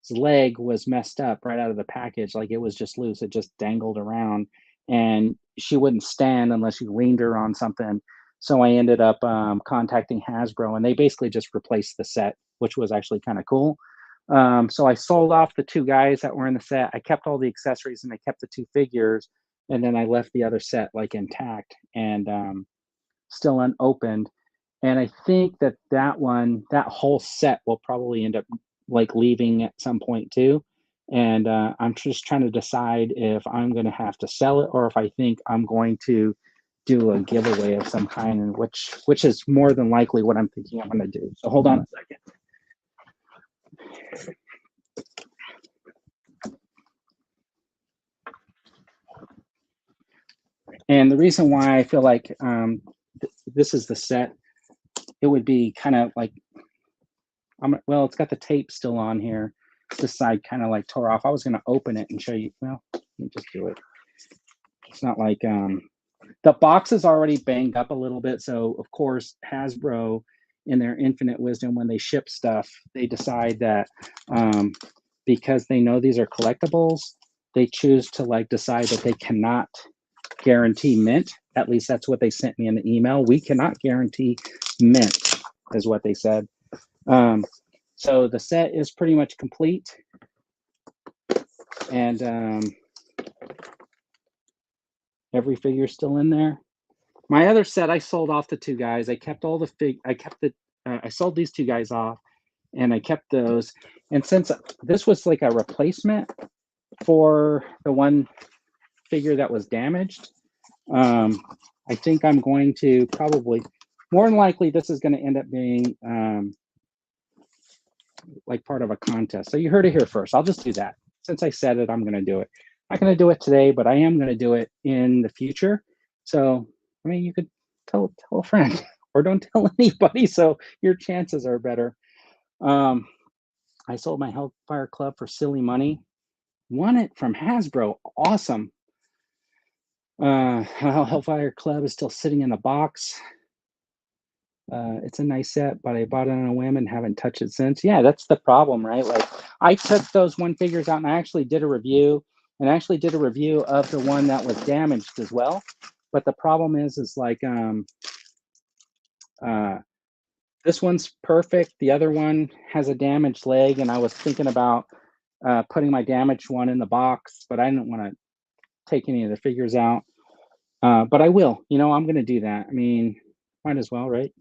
leg was messed up right out of the package, like it was just loose, it just dangled around, and she wouldn't stand unless you leaned her on something. So I ended up contacting Hasbro, and they basically just replaced the set, which was actually kind of cool. So I sold off the two guys that were in the set. I kept all the accessories and I kept the two figures, and then I left the other set like intact and still unopened. And I think that whole set will probably end up like leaving at some point too. And I'm just trying to decide if I'm going to have to sell it or if I think I'm going to do a giveaway of some kind, and which is more than likely what I'm thinking I'm going to do. So hold on a second. And the reason why I feel like this is the set, it would be kind of like, well, it's got the tape still on here. This side kind of like tore off. I was going to open it and show you. Well, let me just do it. It's not like the box is already banged up a little bit. So, of course, Hasbro, in their infinite wisdom, when they ship stuff, they decide that because they know these are collectibles, they choose to like decide that they cannot guarantee mint. At least that's what they sent me in the email. We cannot guarantee mint, is what they said. So the set is pretty much complete, and every figure is still in there. My other set, I sold off the two guys. I kept all the I sold these two guys off, and I kept those. And since this was like a replacement for the one figure that was damaged, I think I'm going to probably, more than likely, this is going to end up being like part of a contest. So you heard it here first. I'll just do that. Since I said it, I'm going to do it. I'm not going to do it today, but I am going to do it in the future. So, I mean, you could tell a friend or don't tell anybody, so your chances are better. I sold my Hellfire Club for silly money. Won it from Hasbro. Awesome. Hellfire Club is still sitting in the box. It's a nice set, but I bought it on a whim and haven't touched it since. Yeah, that's the problem, right? Like I took those one figures out and I actually did a review of the one that was damaged as well. But the problem is like this one's perfect. The other one has a damaged leg, and I was thinking about putting my damaged one in the box, but I didn't want to take any of the figures out. But I will. I'm going to do that. I mean, might as well, right?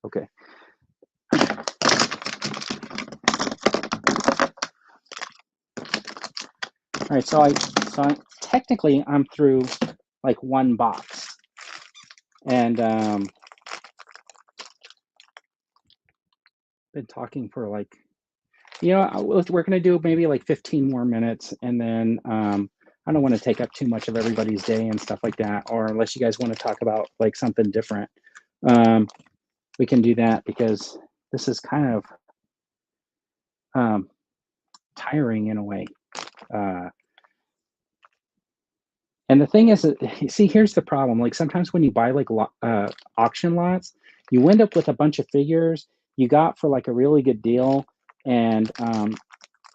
Okay. All right, so technically I'm through like one box, and been talking for like, we're gonna do maybe like 15 more minutes, and then I don't want to take up too much of everybody's day and stuff like that, or unless you guys want to talk about like something different, we can do that because this is kind of tiring in a way. And the thing is, see, here's the problem. Like sometimes when you buy like auction lots, you end up with a bunch of figures you got for like a really good deal, and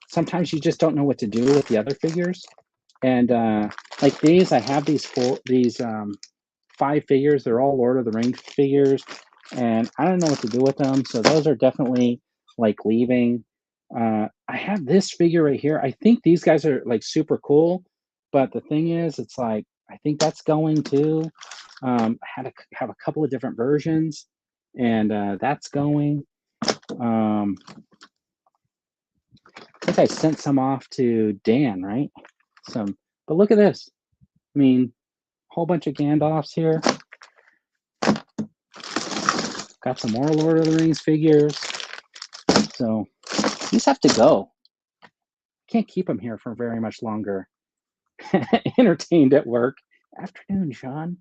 sometimes you just don't know what to do with the other figures. And like these, I have these 5 figures. They're all Lord of the Rings figures, and I don't know what to do with them. So those are definitely like leaving. I have this figure right here. I think these guys are like super cool, but the thing is, it's like I think that's going too. I have a couple of different versions, and that's going. I think I sent some off to Dan, right? Some, but look at this. I mean, whole bunch of Gandalfs here. Got some more Lord of the Rings figures. So these have to go. Can't keep them here for very much longer. Entertained at work. Afternoon, Sean.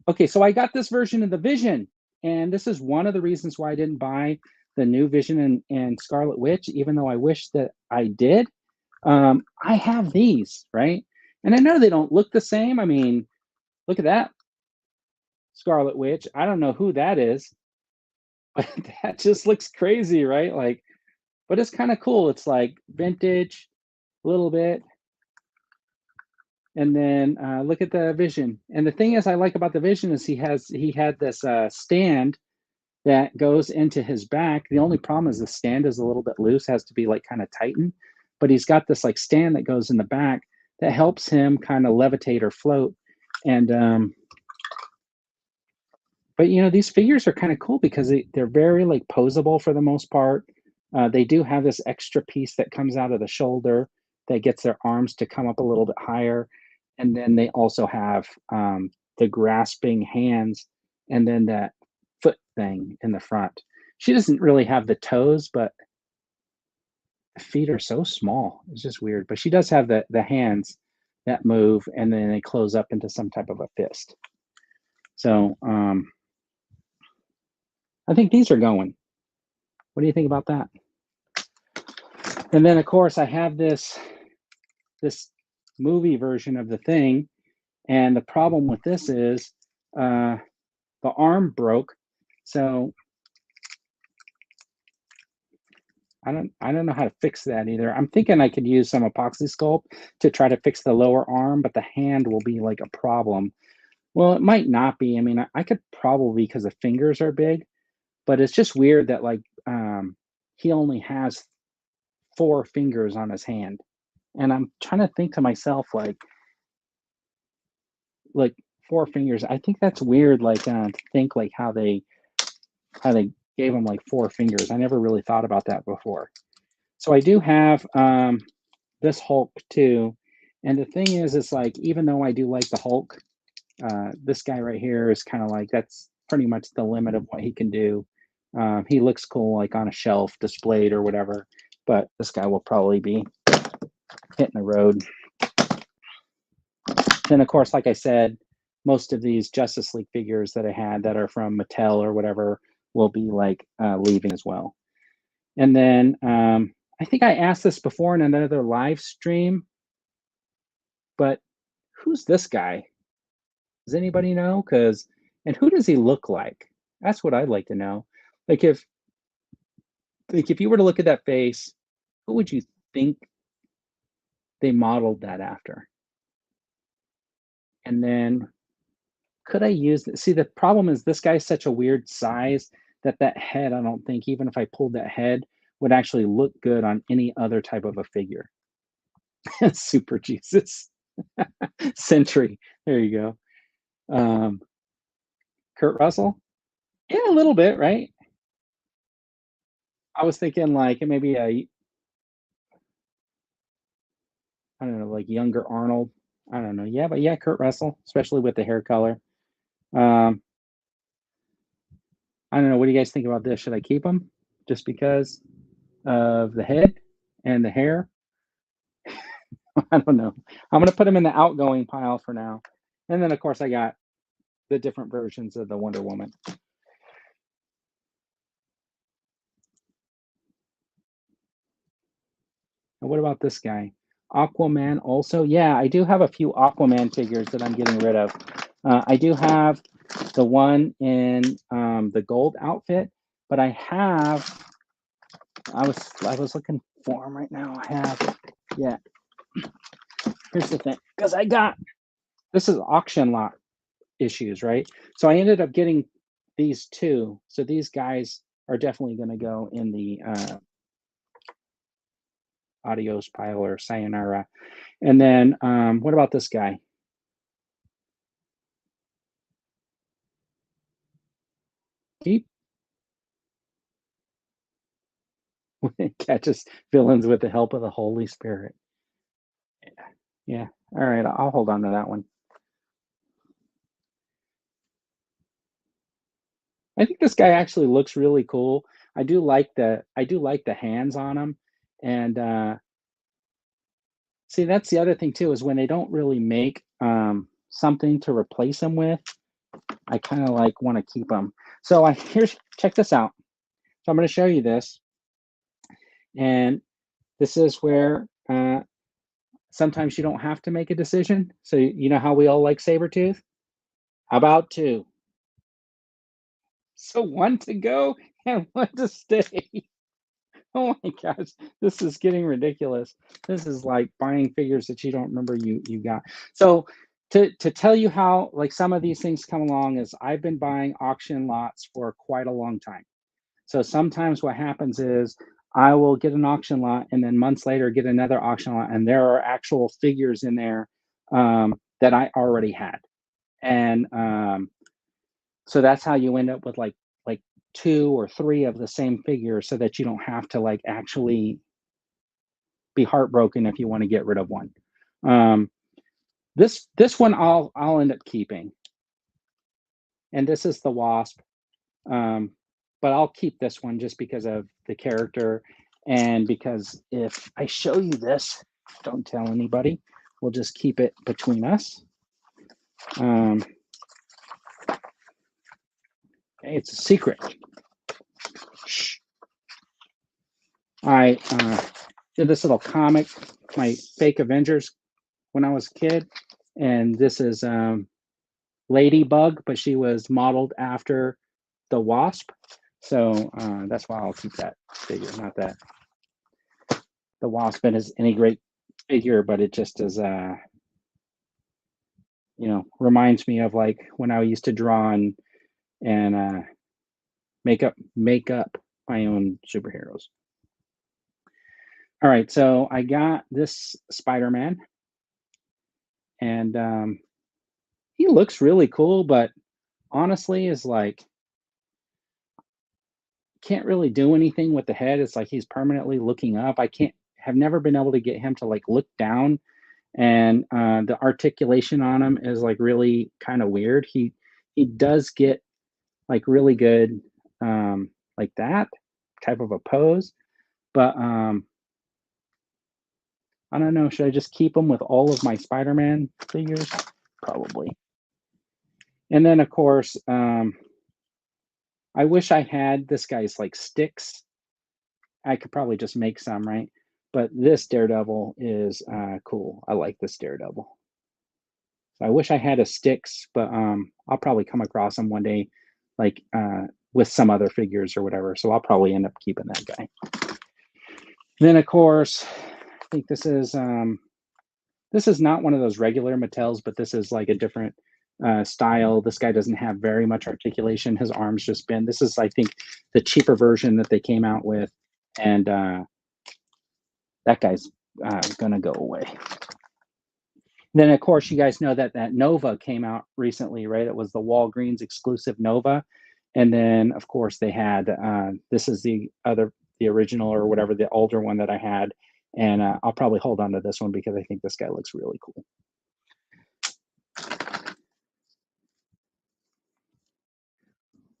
Okay, so I got this version of the Vision, and this is one of the reasons why I didn't buy the new Vision and Scarlet Witch, even though I wish that I did. I have these, right? And I know they don't look the same. I mean, look at that Scarlet Witch. I don't know who that is, but that just looks crazy, right? Like, but it's kind of cool. It's like vintage a little bit. And then look at the Vision. And the thing is, I like about the Vision is he had this stand that goes into his back. The only problem is the stand is a little bit loose, has to be like kind of tightened. But he's got this like stand that goes in the back that helps him kind of levitate or float. And but you know, these figures are kind of cool because they're very like posable for the most part. They do have this extra piece that comes out of the shoulder that gets their arms to come up a little bit higher. And then they also have the grasping hands and then that foot thing in the front. She doesn't really have the toes, but the feet are so small. It's just weird. But she does have the hands that move and then they close up into some type of a fist. So I think these are going. What do you think about that? And then of course I have this movie version of the Thing, and the problem with this is the arm broke. So I don't know how to fix that either. I'm thinking I could use some epoxy sculpt to try to fix the lower arm, but the hand will be like a problem. Well, it might not be. I mean, I could probably because the fingers are big, but it's just weird that like he only has 4 fingers on his hand. And I'm trying to think to myself like 4 fingers. I think that's weird, like to think like how they gave him like 4 fingers. I never really thought about that before. So I do have this Hulk too. And the thing is, it's like, even though I do like the Hulk, this guy right here is kind of like, that's pretty much the limit of what he can do. He looks cool, like on a shelf displayed or whatever, but this guy will probably be hitting the road. Then, of course, like I said, most of these Justice League figures that I had that are from Mattel or whatever will be like leaving as well. And then I think I asked this before in another live stream, but who's this guy? Does anybody know? And who does he look like? That's what I'd like to know. Like if you were to look at that face, who would you think they modeled that after? And then could I use see, the problem is this guy's such a weird size that head, I don't think, even if I pulled that head, would actually look good on any other type of a figure. Super Jesus. Sentry. There you go. Kurt Russell? Yeah, a little bit, right? I was thinking like maybe I don't know, like younger Arnold. I don't know. Yeah, but yeah, Kurt Russell, especially with the hair color. Um, I don't know. What do you guys think about this? Should I keep him just because of the head and the hair? I don't know. I'm gonna put him in the outgoing pile for now. And then of course I got the different versions of the Wonder Woman. And what about this guy? Aquaman also? Yeah, I do have a few Aquaman figures that I'm getting rid of. I do have the one in the gold outfit, but I was looking for him right now. I have, yeah. Here's the thing, because this is auction lot issues, right? So I ended up getting these two. So these guys are definitely going to go in the adios pile or sayonara. And then what about this guy? He catches villains with the help of the Holy Spirit. Yeah. All right. I'll hold on to that one. I think this guy actually looks really cool. I do like the hands on him. And see, that's the other thing too, is when they don't really make something to replace him with, I kind of like want to keep them. So check this out. So I'm going to show you this. And this is where sometimes you don't have to make a decision. So you know how we all like Sabretooth? How about two? So one to go and one to stay. Oh my gosh, this is getting ridiculous. This is like buying figures that you don't remember you got. So to tell you how like some of these things come along is I've been buying auction lots for quite a long time. So sometimes what happens is I will get an auction lot and then months later get another auction lot, and there are actual figures in there that I already had. And so that's how you end up with like two or three of the same figure so that you don't have to like actually be heartbroken if you want to get rid of one. Um, this one I'll end up keeping, and this is the Wasp. Um, but I'll keep this one just because of the character, and because if I show you this, don't tell anybody. We'll just keep it between us. Okay, it's a secret. Shh. I did this little comic, my fake Avengers, when I was a kid, and this is Ladybug, but she was modeled after the Wasp. So that's why I'll keep that figure. Not that the Wasp is any great figure, but it just is, reminds me of like when I used to draw and make up my own superheroes. All right, so I got this Spider-Man, and he looks really cool, but honestly, is like can't really do anything with the head. It's like he's permanently looking up. I can't have never been able to get him to like look down, and the articulation on him is like really kind of weird. He does get like really good like that type of a pose, but I don't know. Should I just keep him with all of my Spider-Man figures? Probably. And then of course, I wish I had this guy's like sticks. I could probably just make some, right? But this Daredevil is cool. I like this Daredevil. So I wish I had a sticks, but I'll probably come across him one day, like with some other figures or whatever. So I'll probably end up keeping that guy. Then of course, I think this is not one of those regular Mattels, but this is like a different style. This guy doesn't have very much articulation. His arms just bend. This is, I think, the cheaper version that they came out with, and that guy's gonna go away. Then, of course, you guys know that Nova came out recently, right? It was the Walgreens exclusive Nova, and then of course they had this is the original or whatever, the older one that I had, and I'll probably hold on to this one because I think this guy looks really cool.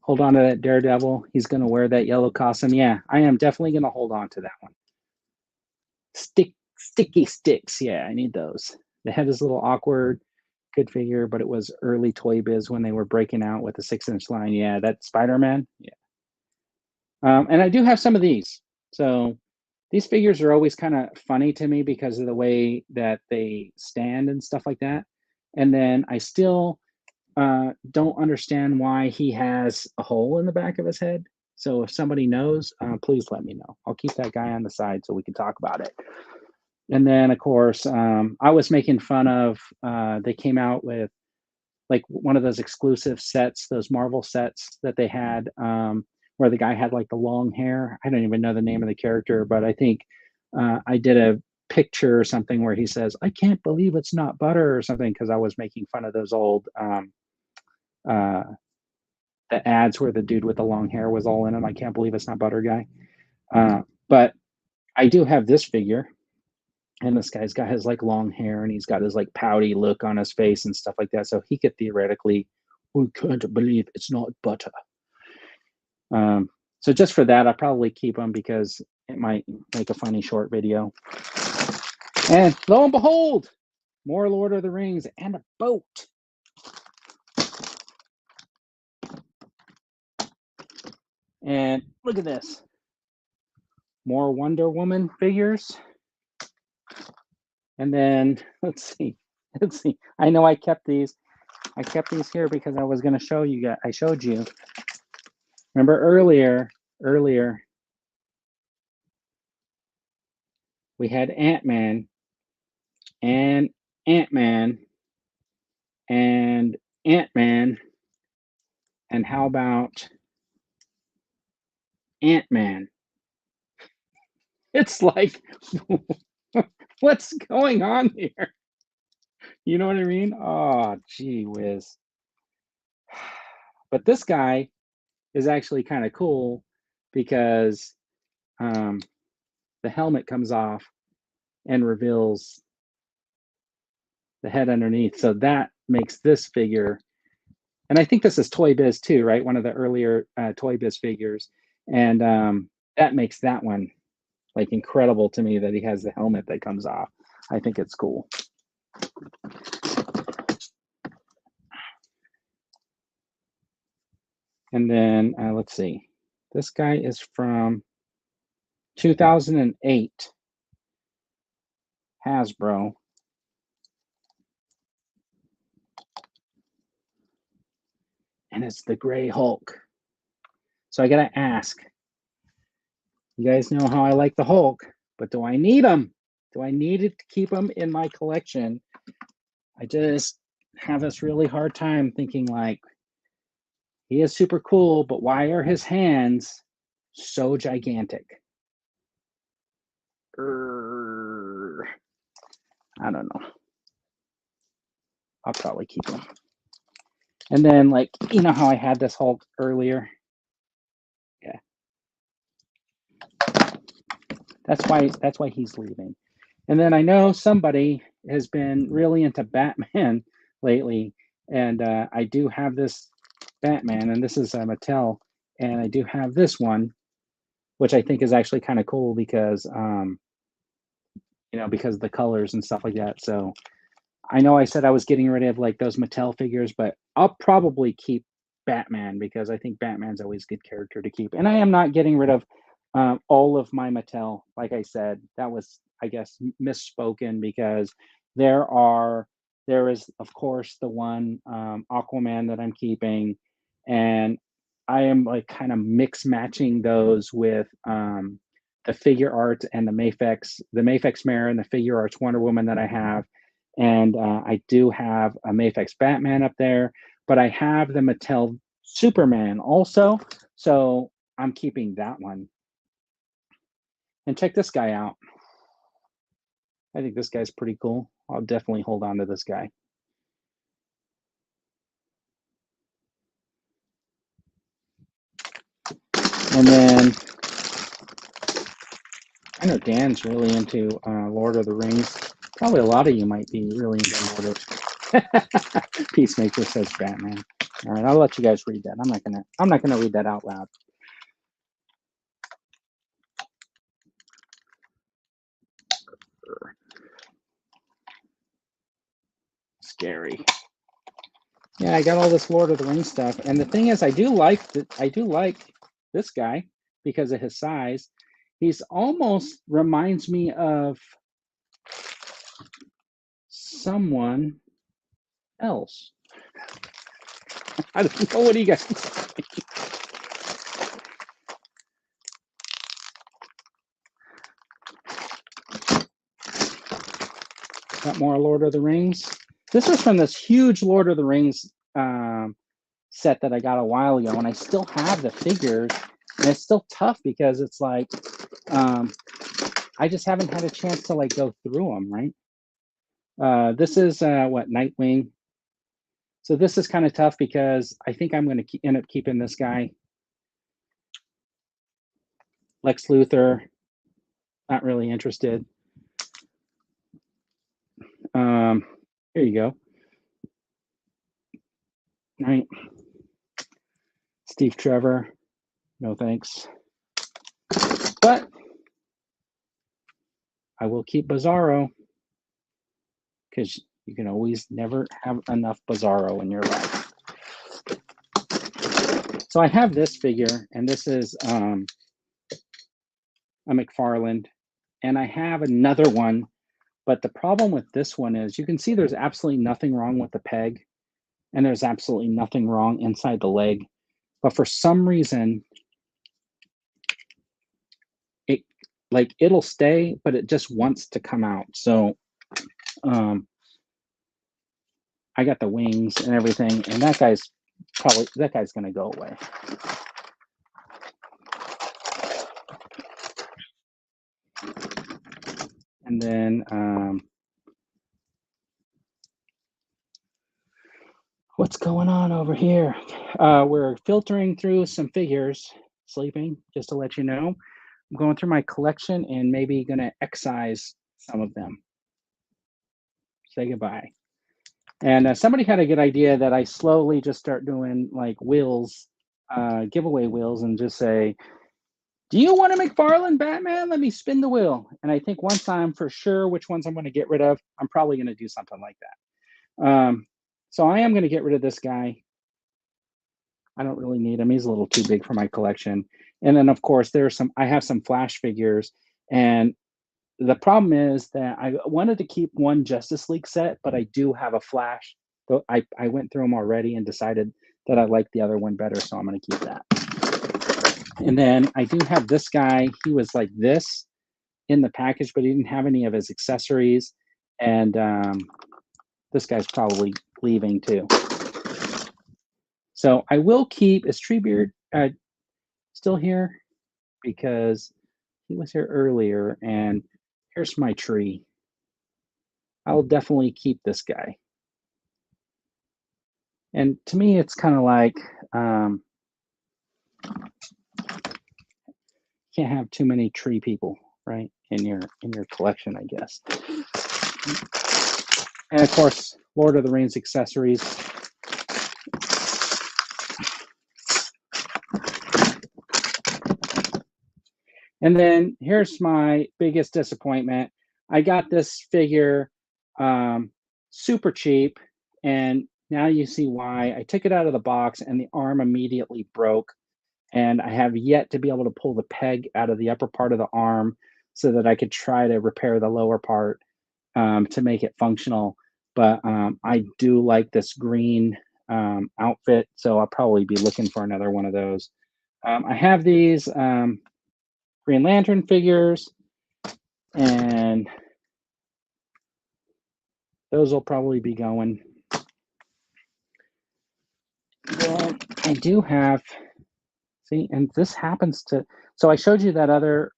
Hold on to that Daredevil. He's going to wear that yellow costume. Yeah, I am definitely going to hold on to that one. Sticks. Sticky sticks. Yeah, I need those. The head is a little awkward. Good figure, but it was early Toy Biz when they were breaking out with the 6-inch line. Yeah, that Spider-Man. Yeah. And I do have some of these. So these figures are always kind of funny to me because of the way that they stand and stuff like that. And then I still don't understand why he has a hole in the back of his head. So if somebody knows, please let me know. I'll keep that guy on the side so we can talk about it. And then, of course, I was making fun of, they came out with like one of those exclusive sets, those Marvel sets that they had, where the guy had like the long hair. I don't even know the name of the character, but I think I did a picture or something where he says, "I can't believe it's not butter" or something, because I was making fun of those old uh, the ads where the dude with the long hair was all in them. I can't believe it's not butter guy. But I do have this figure. And this guy's got his like long hair and he's got his like pouty look on his face and stuff like that. So he could theoretically, we can't believe it's not butter. So just for that, I'll probably keep him because it might make a funny short video. And lo and behold, more Lord of the Rings and a boat. And look at this. More Wonder Woman figures. And then let's see. I know I kept these. I kept these here because I was going to show you guys. I showed you. Remember earlier, we had Ant-Man and Ant-Man and Ant-Man. And how about Ant-Man? It's like, what's going on here? You know what I mean? Oh, gee whiz. But this guy is actually kind of cool because the helmet comes off and reveals the head underneath. So that makes this figure, and I think this is Toy Biz too, right? One of the earlier Toy Biz figures. And that makes that one like incredible to me, that he has the helmet that comes off. I think it's cool. And then let's see. This guy is from 2008. Hasbro. And it's the Gray Hulk. So I got to ask, you guys know how I like the Hulk, but do I need him? Do I need it to keep him in my collection? I just have this really hard time thinking like, he is super cool, but why are his hands so gigantic? I don't know. I'll probably keep him. And then, like, you know how I had this Hulk earlier? Yeah. That's why he's leaving. And then I know somebody has been really into Batman lately, and I do have this Batman, and this is Mattel, and I do have this one, which I think is actually kind of cool because, you know, because of the colors and stuff like that. So I know I said I was getting rid of like those Mattel figures, but I'll probably keep Batman because I think Batman's always a good character to keep. And I am not getting rid of all of my Mattel. Like I said, that was, I guess, misspoken, because there is, of course, the one Aquaman that I'm keeping, and I am like kind of mix matching those with the figure art and the Mafex Mare and the figure arts Wonder Woman that I have. And I do have a Mafex Batman up there, but I have the Mattel Superman also, so I'm keeping that one. And check this guy out. I think this guy's pretty cool. I'll definitely hold on to this guy. And then I know Dan's really into Lord of the Rings. Probably a lot of you might be really into Lord of Peacemaker says Batman. All right, I'll let you guys read that. I'm not gonna read that out loud. Scary. Yeah, I got all this Lord of the Rings stuff, and the thing is, I do like this guy because of his size. He's almost reminds me of someone else. I don't know, what do you guys think? Got more Lord of the Rings. This was from this huge Lord of the Rings set that I got a while ago, and I still have the figures, and it's still tough because it's like I just haven't had a chance to like go through them, right? This is what, Nightwing. So this is kind of tough because I think I'm going to end up keeping this guy. Lex Luthor, not really interested. Here you go. Right. Steve Trevor, no thanks. But I will keep Bizarro because you can always never have enough Bizarro in your life. So I have this figure, and this is a McFarlane, and I have another one, but the problem with this one is you can see there's absolutely nothing wrong with the peg, and there's absolutely nothing wrong inside the leg, but for some reason it'll stay, but it just wants to come out. So I got the wings and everything, and that guy's going to go away. And then what's going on over here? We're filtering through some figures, sleeping, just to let you know. I'm going through my collection and maybe going to excise some of them. Say goodbye. And somebody had a good idea that I slowly just start doing like wheels, giveaway wheels, and just say, do you want a McFarlane Batman? Let me spin the wheel. And I think once I'm for sure which ones I'm going to get rid of, I'm probably going to do something like that. So I am going to get rid of this guy. I don't really need him. He's a little too big for my collection. And then, of course, I have some Flash figures. And the problem is that I wanted to keep one Justice League set, but I do have a Flash. So I went through them already and decided that I like the other one better, so I'm going to keep that. And then I do have this guy. He was like this in the package, but he didn't have any of his accessories. And this guy's probably leaving too. So I will keep, is Treebeard still here? Because he was here earlier, and here's my tree. I'll definitely keep this guy. And to me, it's kind of like, can't have too many tree people, right, in your collection, I guess. And of course, Lord of the Rings accessories. And then here's my biggest disappointment. I got this figure super cheap, and now you see why. I took it out of the box and the arm immediately broke, and I have yet to be able to pull the peg out of the upper part of the arm so that I could try to repair the lower part to make it functional. But I do like this green outfit, so I'll probably be looking for another one of those. I have these Green Lantern figures, and those will probably be going. Well, I do have, see, and this happens to, so I showed you that other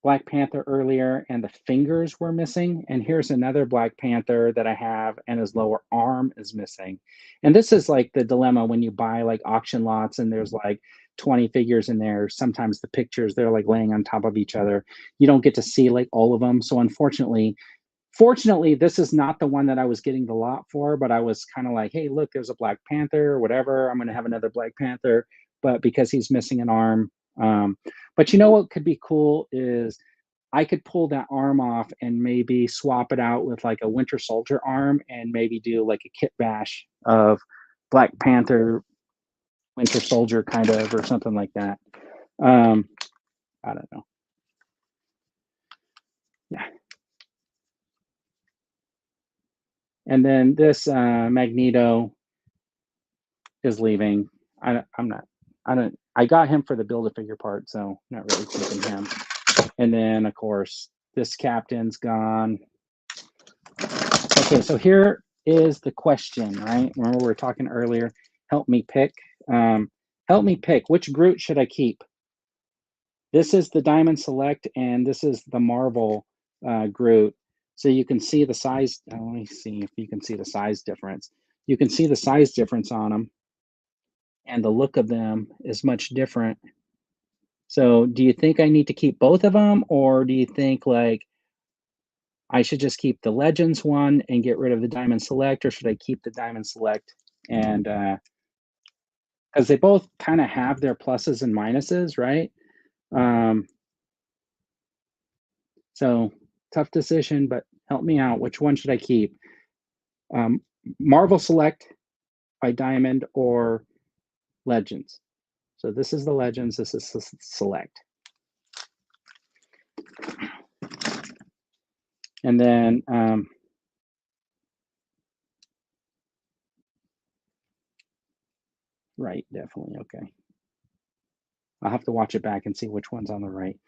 Black Panther earlier, and the fingers were missing. And here's another Black Panther that I have, and his lower arm is missing. And this is like the dilemma when you buy like auction lots and there's like 20 figures in there. Sometimes the pictures, they're like laying on top of each other. You don't get to see like all of them. So unfortunately, fortunately, this is not the one that I was getting the lot for, but I was kind of like, hey, look, there's a Black Panther or whatever. I'm going to have another Black Panther. But because he's missing an arm, But you know what could be cool is I could pull that arm off and maybe swap it out with like a Winter Soldier arm and maybe do like a kit bash of Black Panther, Winter Soldier kind of, or something like that. I don't know. Yeah. And then this Magneto is leaving. I got him for the Build-A-Figure part, so not really keeping him. And then, of course, this captain's gone. Okay, so here is the question, right? Remember we were talking earlier, help me pick. Help me pick, which Groot should I keep? This is the Diamond Select, and this is the Marvel Groot. So you can see the size. Let me see if you can see the size difference. You can see the size difference on them, and the look of them is much different. So do you think I need to keep both of them, or do you think like I should just keep the Legends one and get rid of the Diamond Select, or should I keep the Diamond Select? And because they both kind of have their pluses and minuses, right? So tough decision, but help me out. Which one should I keep? Marvel Select by Diamond or Legends? So this is the Legends, this is the Select. And then right, definitely, okay. I'll have to watch it back and see which one's on the right.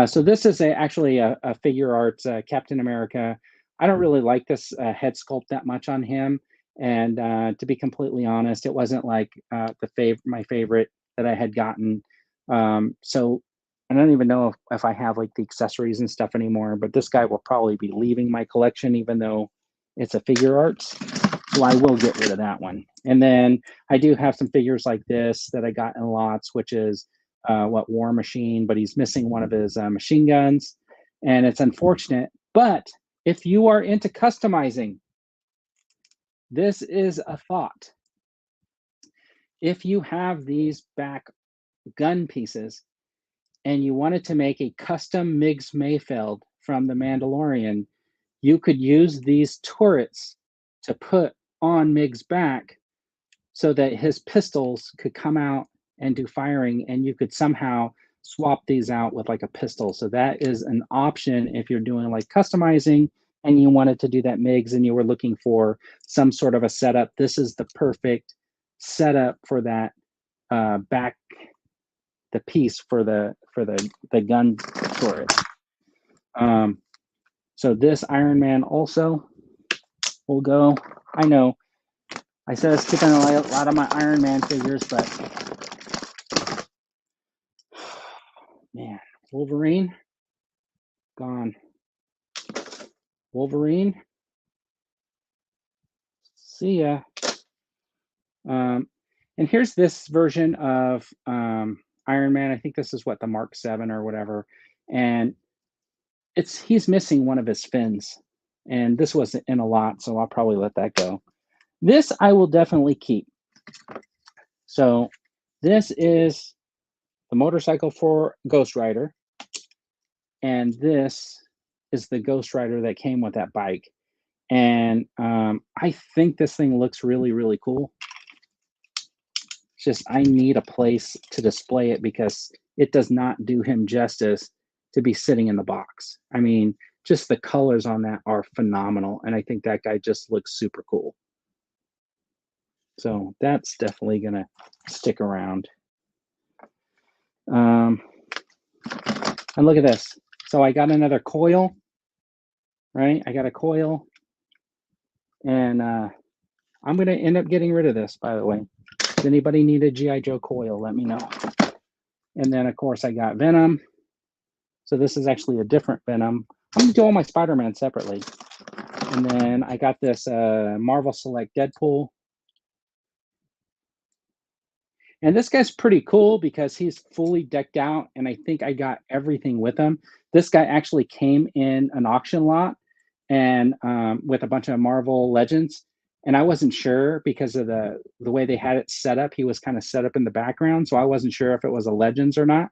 So this is actually a figure arts Captain America. I don't really like this head sculpt that much on him. And to be completely honest, it wasn't like my favorite that I had gotten. So I don't even know if I have like the accessories and stuff anymore, but this guy will probably be leaving my collection, even though it's a figure arts. So I will get rid of that one. And then I do have some figures like this that I got in lots, which is War Machine, but he's missing one of his machine guns. And it's unfortunate. But if you are into customizing, this is a thought. If you have these back gun pieces and you wanted to make a custom Miggs Mayfeld from The Mandalorian, you could use these turrets to put on Miggs' back so that his pistols could come out and do firing, and you could somehow swap these out with like a pistol. So that is an option if you're doing like customizing and you wanted to do that Miggs and you were looking for some sort of a setup. This is the perfect setup for that back, the piece for the gun turret. So this Iron Man also will go. I know I said I was keeping a lot of my Iron Man figures, but man, Wolverine gone. Wolverine, see ya. And here's this version of Iron Man. I think this is what, the Mark 7 or whatever. And he's missing one of his fins. And this was in a lot, so I'll probably let that go. This I will definitely keep. So this is the motorcycle for Ghost Rider. And this is the Ghost Rider that came with that bike. And I think this thing looks really, really cool. It's just I need a place to display it because it does not do him justice to be sitting in the box. I mean, just the colors on that are phenomenal. And I think that guy just looks super cool. So that's definitely going to stick around. And look at this. So I got another coil, right? I got a coil. And I'm going to end up getting rid of this, by the way. Does anybody need a G.I. Joe coil? Let me know. And then, of course, I got Venom. So this is actually a different Venom. I'm going to do all my Spider-Man separately. And then I got this Marvel Select Deadpool. And this guy's pretty cool because he's fully decked out, and I think I got everything with him. This guy actually came in an auction lot and with a bunch of Marvel Legends. And I wasn't sure because of the way they had it set up. He was kind of set up in the background, so I wasn't sure if it was a Legends or not.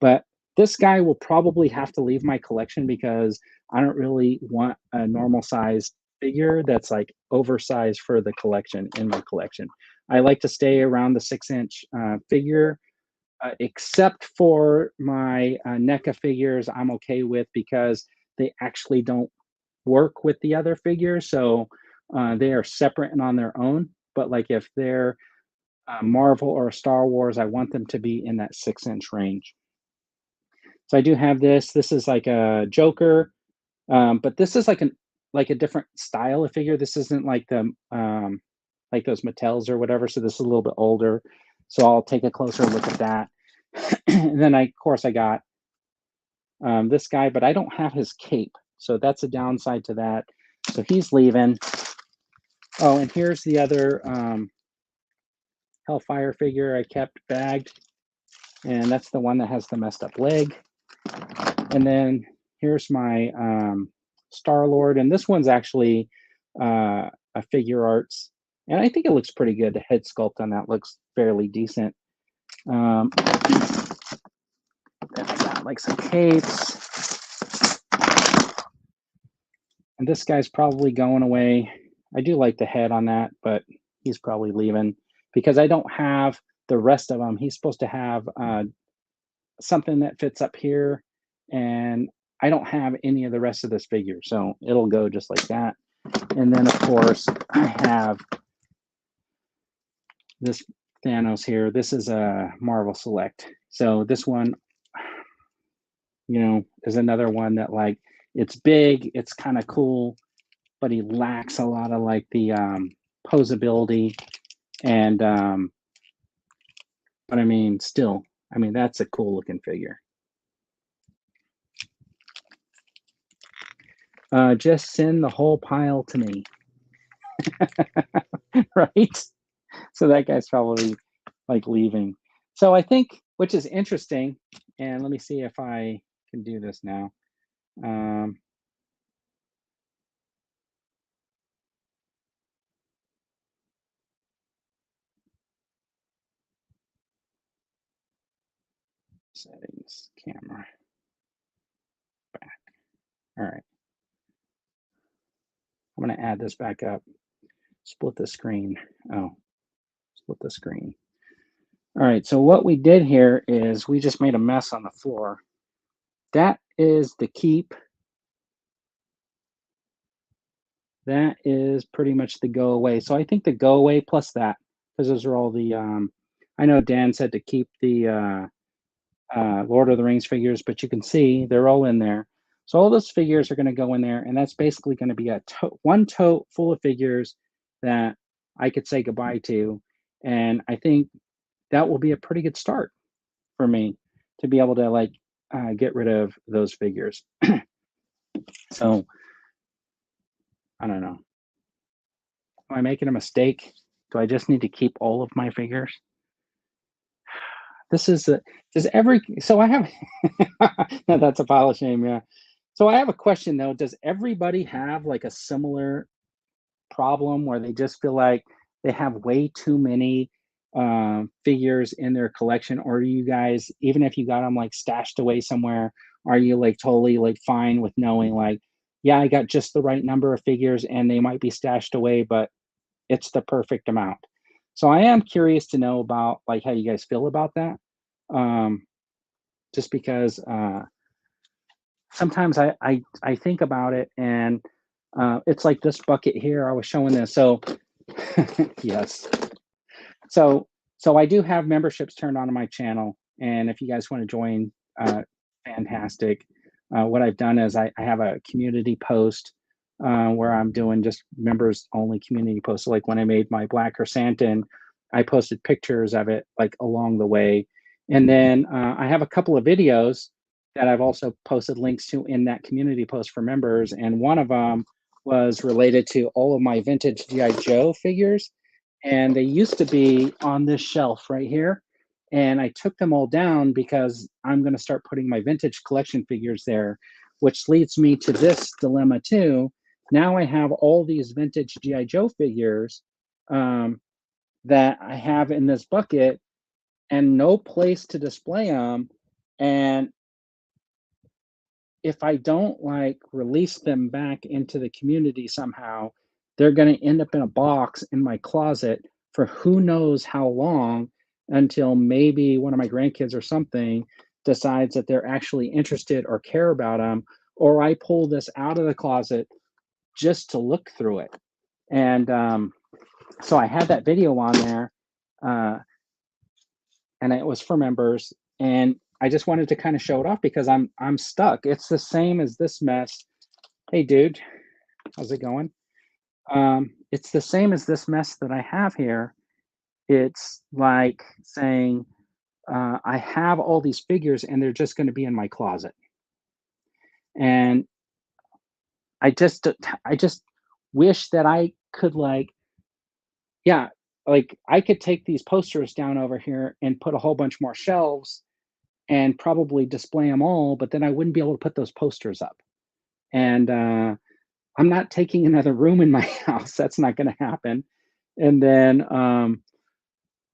But this guy will probably have to leave my collection because I don't really want a normal sized figure that's like oversized for the collection in my collection. I like to stay around the 6-inch figure, except for my NECA figures. I'm okay with because they actually don't work with the other figures, so they are separate and on their own. But like if they're Marvel or Star Wars, I want them to be in that 6-inch range. So I do have this. This is like a Joker, but this is like a different style of figure. This isn't like the like those Mattels or whatever. So this is a little bit older. So I'll take a closer look at that. And then of course I got this guy, but I don't have his cape. So that's a downside to that. So he's leaving. Oh, and here's the other Hellfire figure I kept bagged. And that's the one that has the messed up leg. And then here's my Star-Lord. And this one's actually a figure arts. And I think it looks pretty good. The head sculpt on that looks fairly decent. Then I got like some capes. And this guy's probably going away. I do like the head on that, but he's probably leaving because I don't have the rest of them. He's supposed to have something that fits up here, and I don't have any of the rest of this figure, so it'll go just like that. And then of course I have this Thanos here. This is a Marvel Select. So this one, you know, is another one that like it's big, it's kind of cool, but he lacks a lot of like the posability and but I mean still, I mean that's a cool looking figure. Just send the whole pile to me. Right? So that guy's probably like leaving. So I think, which is interesting, and let me see if I can do this now. Settings, camera, back. All right. I'm going to add this back up. Split the screen. Oh, split the screen. All right. So what we did here is we just made a mess on the floor. That is the keep. That is pretty much the go away. So I think the go away plus that, because those are all the, I know Dan said to keep the Lord of the Rings figures, but you can see they're all in there. So all those figures are going to go in there, and that's basically going to be a one tote full of figures that I could say goodbye to. And I think that will be a pretty good start for me to be able to like get rid of those figures. So I don't know. Am I making a mistake? Do I just need to keep all of my figures? This is does every so I have no, that's a pile of shame, yeah. So I have a question though. Does everybody have like a similar problem where they just feel like they have way too many figures in their collection, or are you guys, even if you got them like stashed away somewhere, are you like totally like fine with knowing like, yeah, I got just the right number of figures and they might be stashed away, but it's the perfect amount. So I am curious to know about like how you guys feel about that. Um, just because sometimes I think about it and it's like this bucket here. I was showing this. So yes. So I do have memberships turned on my channel, and if you guys want to join, fantastic. What I've done is I have a community post where I'm doing just members only community posts. So like when I made my Black Chrysanthemum, I posted pictures of it like along the way, and then I have a couple of videos that I've also posted links to in that community post for members, and one of them was related to all of my vintage GI Joe figures, and they used to be on this shelf right here, and I took them all down because I'm going to start putting my vintage collection figures there, which leads me to this dilemma too. Now I have all these vintage GI Joe figures that I have in this bucket and no place to display them, And if I don't like release them back into the community somehow, they're going to end up in a box in my closet for who knows how long, until maybe one of my grandkids or something decides that they're actually interested or care about them, or I pull this out of the closet just to look through it. And so I had that video on there, uh, and it was for members, and I just wanted to kind of show it off because I'm stuck. It's the same as this mess. Hey, dude, how's it going? It's the same as this mess that I have here. It's like saying, I have all these figures and they're just going to be in my closet. And I just wish that I could like, yeah, like I could take these posters down over here and put a whole bunch more shelves and probably display them all, but then I wouldn't be able to put those posters up. And I'm not taking another room in my house. That's not going to happen. And then,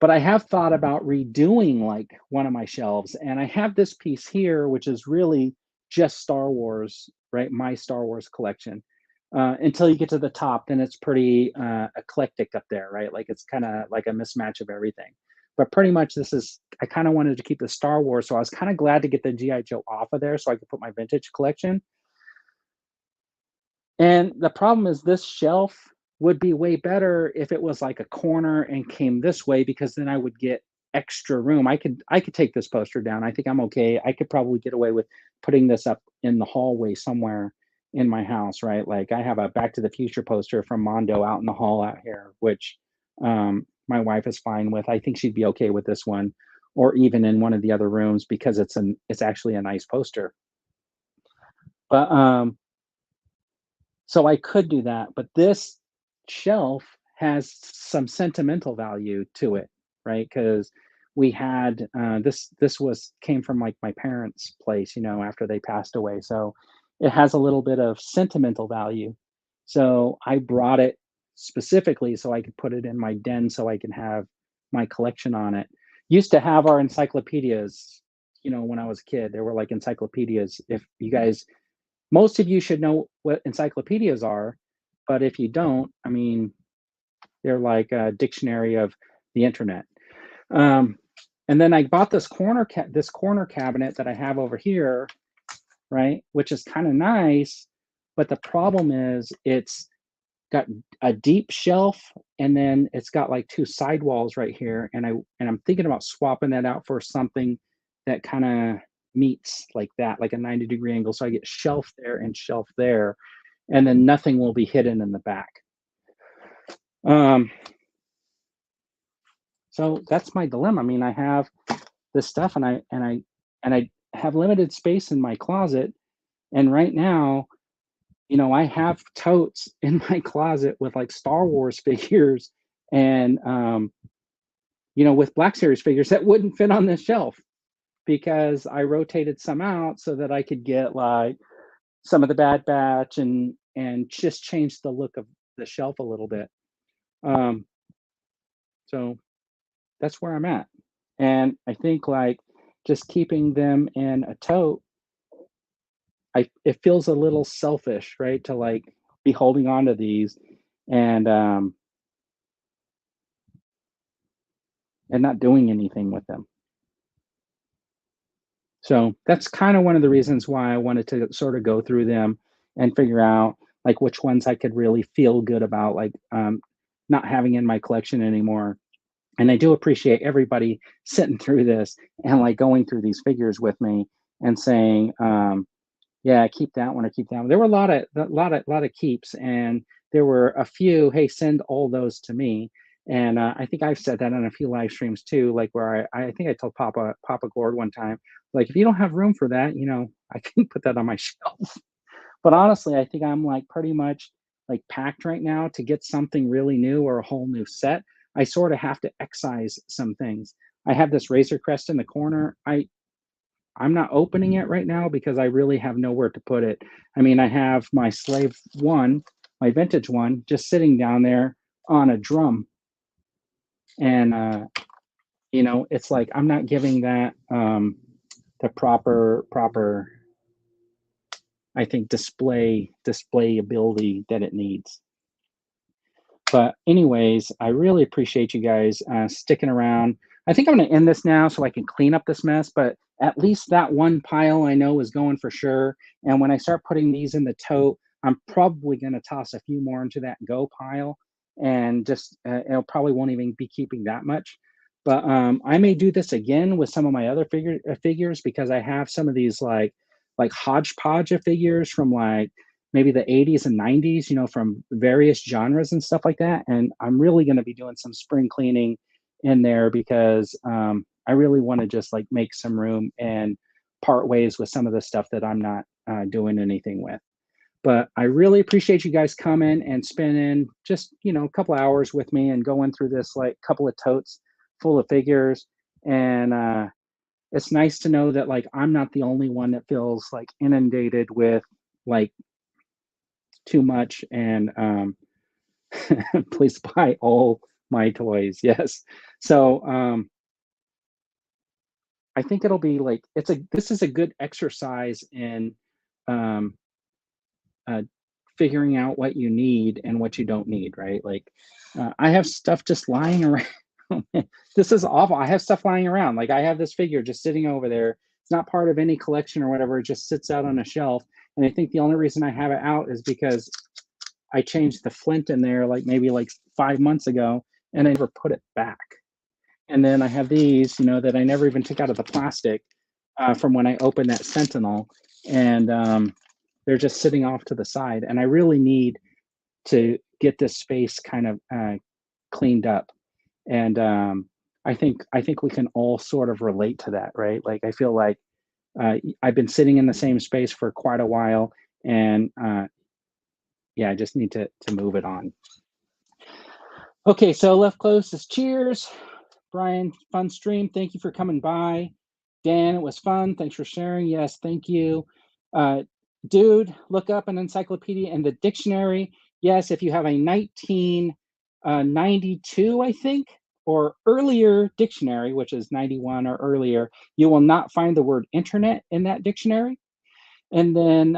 but I have thought about redoing like one of my shelves, and I have this piece here, which is really just Star Wars, right? My Star Wars collection. Until you get to the top, then it's pretty eclectic up there, right? Like it's kind of like a mismatch of everything. But pretty much, this is, I kind of wanted to keep the Star Wars, so I was kind of glad to get the GI Joe off of there, so I could put my vintage collection. And the problem is this shelf would be way better if it was like a corner and came this way, because then I would get extra room. I could take this poster down. I think I'm okay. I could probably get away with putting this up in the hallway somewhere in my house, right? Like I have a Back to the Future poster from Mondo out in the hall out here, which my wife is fine with. I think she'd be okay with this one, or even in one of the other rooms, because it's actually a nice poster. But so I could do that, but this shelf has some sentimental value to it, right? Because we had this was came from like my parents' place, after they passed away. So it has a little bit of sentimental value. So I brought it specifically so I could put it in my den so I can have my collection on it. Used to have our encyclopedias, when I was a kid. There were like encyclopedias. If you guys Most of you should know what encyclopedias are, but if you don't, I mean, they're like a dictionary of the internet. Um, and then I bought this corner cabinet that I have over here, right, which is kind of nice, but the problem is it's got a deep shelf, and then it's got like two sidewalls right here, and I'm thinking about swapping that out for something that kind of meets like that, like a 90-degree angle, so I get shelf there and shelf there, and then nothing will be hidden in the back. um so that's my dilemma. I mean, I have this stuff, and I have limited space in my closet, and right now, I have totes in my closet with like Star Wars figures, and with Black Series figures that wouldn't fit on this shelf, because I rotated some out so that I could get like some of the Bad Batch, and just change the look of the shelf a little bit. Um, so that's where I'm at. And I think like just keeping them in a tote, it feels a little selfish, right? To like be holding on to these, and not doing anything with them. So that's kind of one of the reasons why I wanted to sort of go through them and figure out like which ones I could really feel good about, like not having in my collection anymore. And I do appreciate everybody sitting through this and like going through these figures with me and saying, yeah, keep that one or keep that one. There were a lot of keeps, and there were a few. Hey, send all those to me. And I think I've said that on a few live streams too, like where I think I told Papa Gord one time, like if you don't have room for that, I can put that on my shelf. But honestly, I think I'm like pretty much like packed right now to get something really new or a whole new set. I sort of have to excise some things. I have this Razor Crest in the corner. I'm not opening it right now because I really have nowhere to put it. I mean, I have my Slave One, my vintage one, just sitting down there on a drum, and it's like I'm not giving that proper, I think, display ability that it needs. But anyways, I really appreciate you guys sticking around. I think I'm going to end this now so I can clean up this mess, but at least that one pile I know is going for sure. And when I start putting these in the tote, I'm probably going to toss a few more into that go pile, and just it'll probably won't even be keeping that much. But I may do this again with some of my other figures, because I have some of these like hodgepodge of figures from like maybe the 80s and 90s, from various genres and stuff like that. And I'm really going to be doing some spring cleaning in there, because I really want to just like make some room and part ways with some of the stuff that I'm not doing anything with. But I really appreciate you guys coming and spending just, a couple hours with me and going through this like couple of totes full of figures. And it's nice to know that like I'm not the only one that feels like inundated with like too much. And please buy all my toys. Yes. So I think it'll be like this is a good exercise in um, uh, figuring out what you need and what you don't need, right? Like I have stuff just lying around. This is awful. I have stuff lying around. Like I have this figure just sitting over there. It's not part of any collection or whatever. It just sits out on a shelf. And I think the only reason I have it out is because I changed the flint in there like maybe like 5 months ago, and I never put it back. And then I have these, that I never even took out of the plastic from when I opened that Sentinel, and they're just sitting off to the side. And I really need to get this space kind of cleaned up. And I think we can all sort of relate to that, right? Like I feel like I've been sitting in the same space for quite a while, and yeah, I just need to move it on. Okay, so left close is cheers. Brian, fun stream. Thank you for coming by. Dan, it was fun. Thanks for sharing. Yes, thank you. Dude, look up an encyclopedia and the dictionary. Yes, if you have a 1992, I think, or earlier dictionary, which is 91 or earlier, you will not find the word internet in that dictionary. And then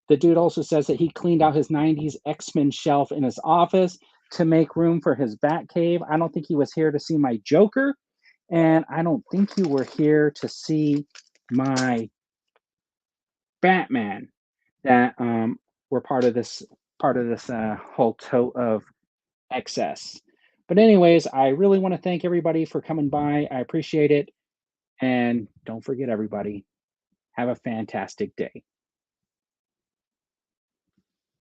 the dude also says that he cleaned out his 90s X-Men shelf in his office to make room for his Batcave. I don't think he was here to see my Joker, and I don't think you were here to see my Batman that were part of this whole tote of excess. But anyways, I really want to thank everybody for coming by. I appreciate it. And don't forget, everybody, have a fantastic day.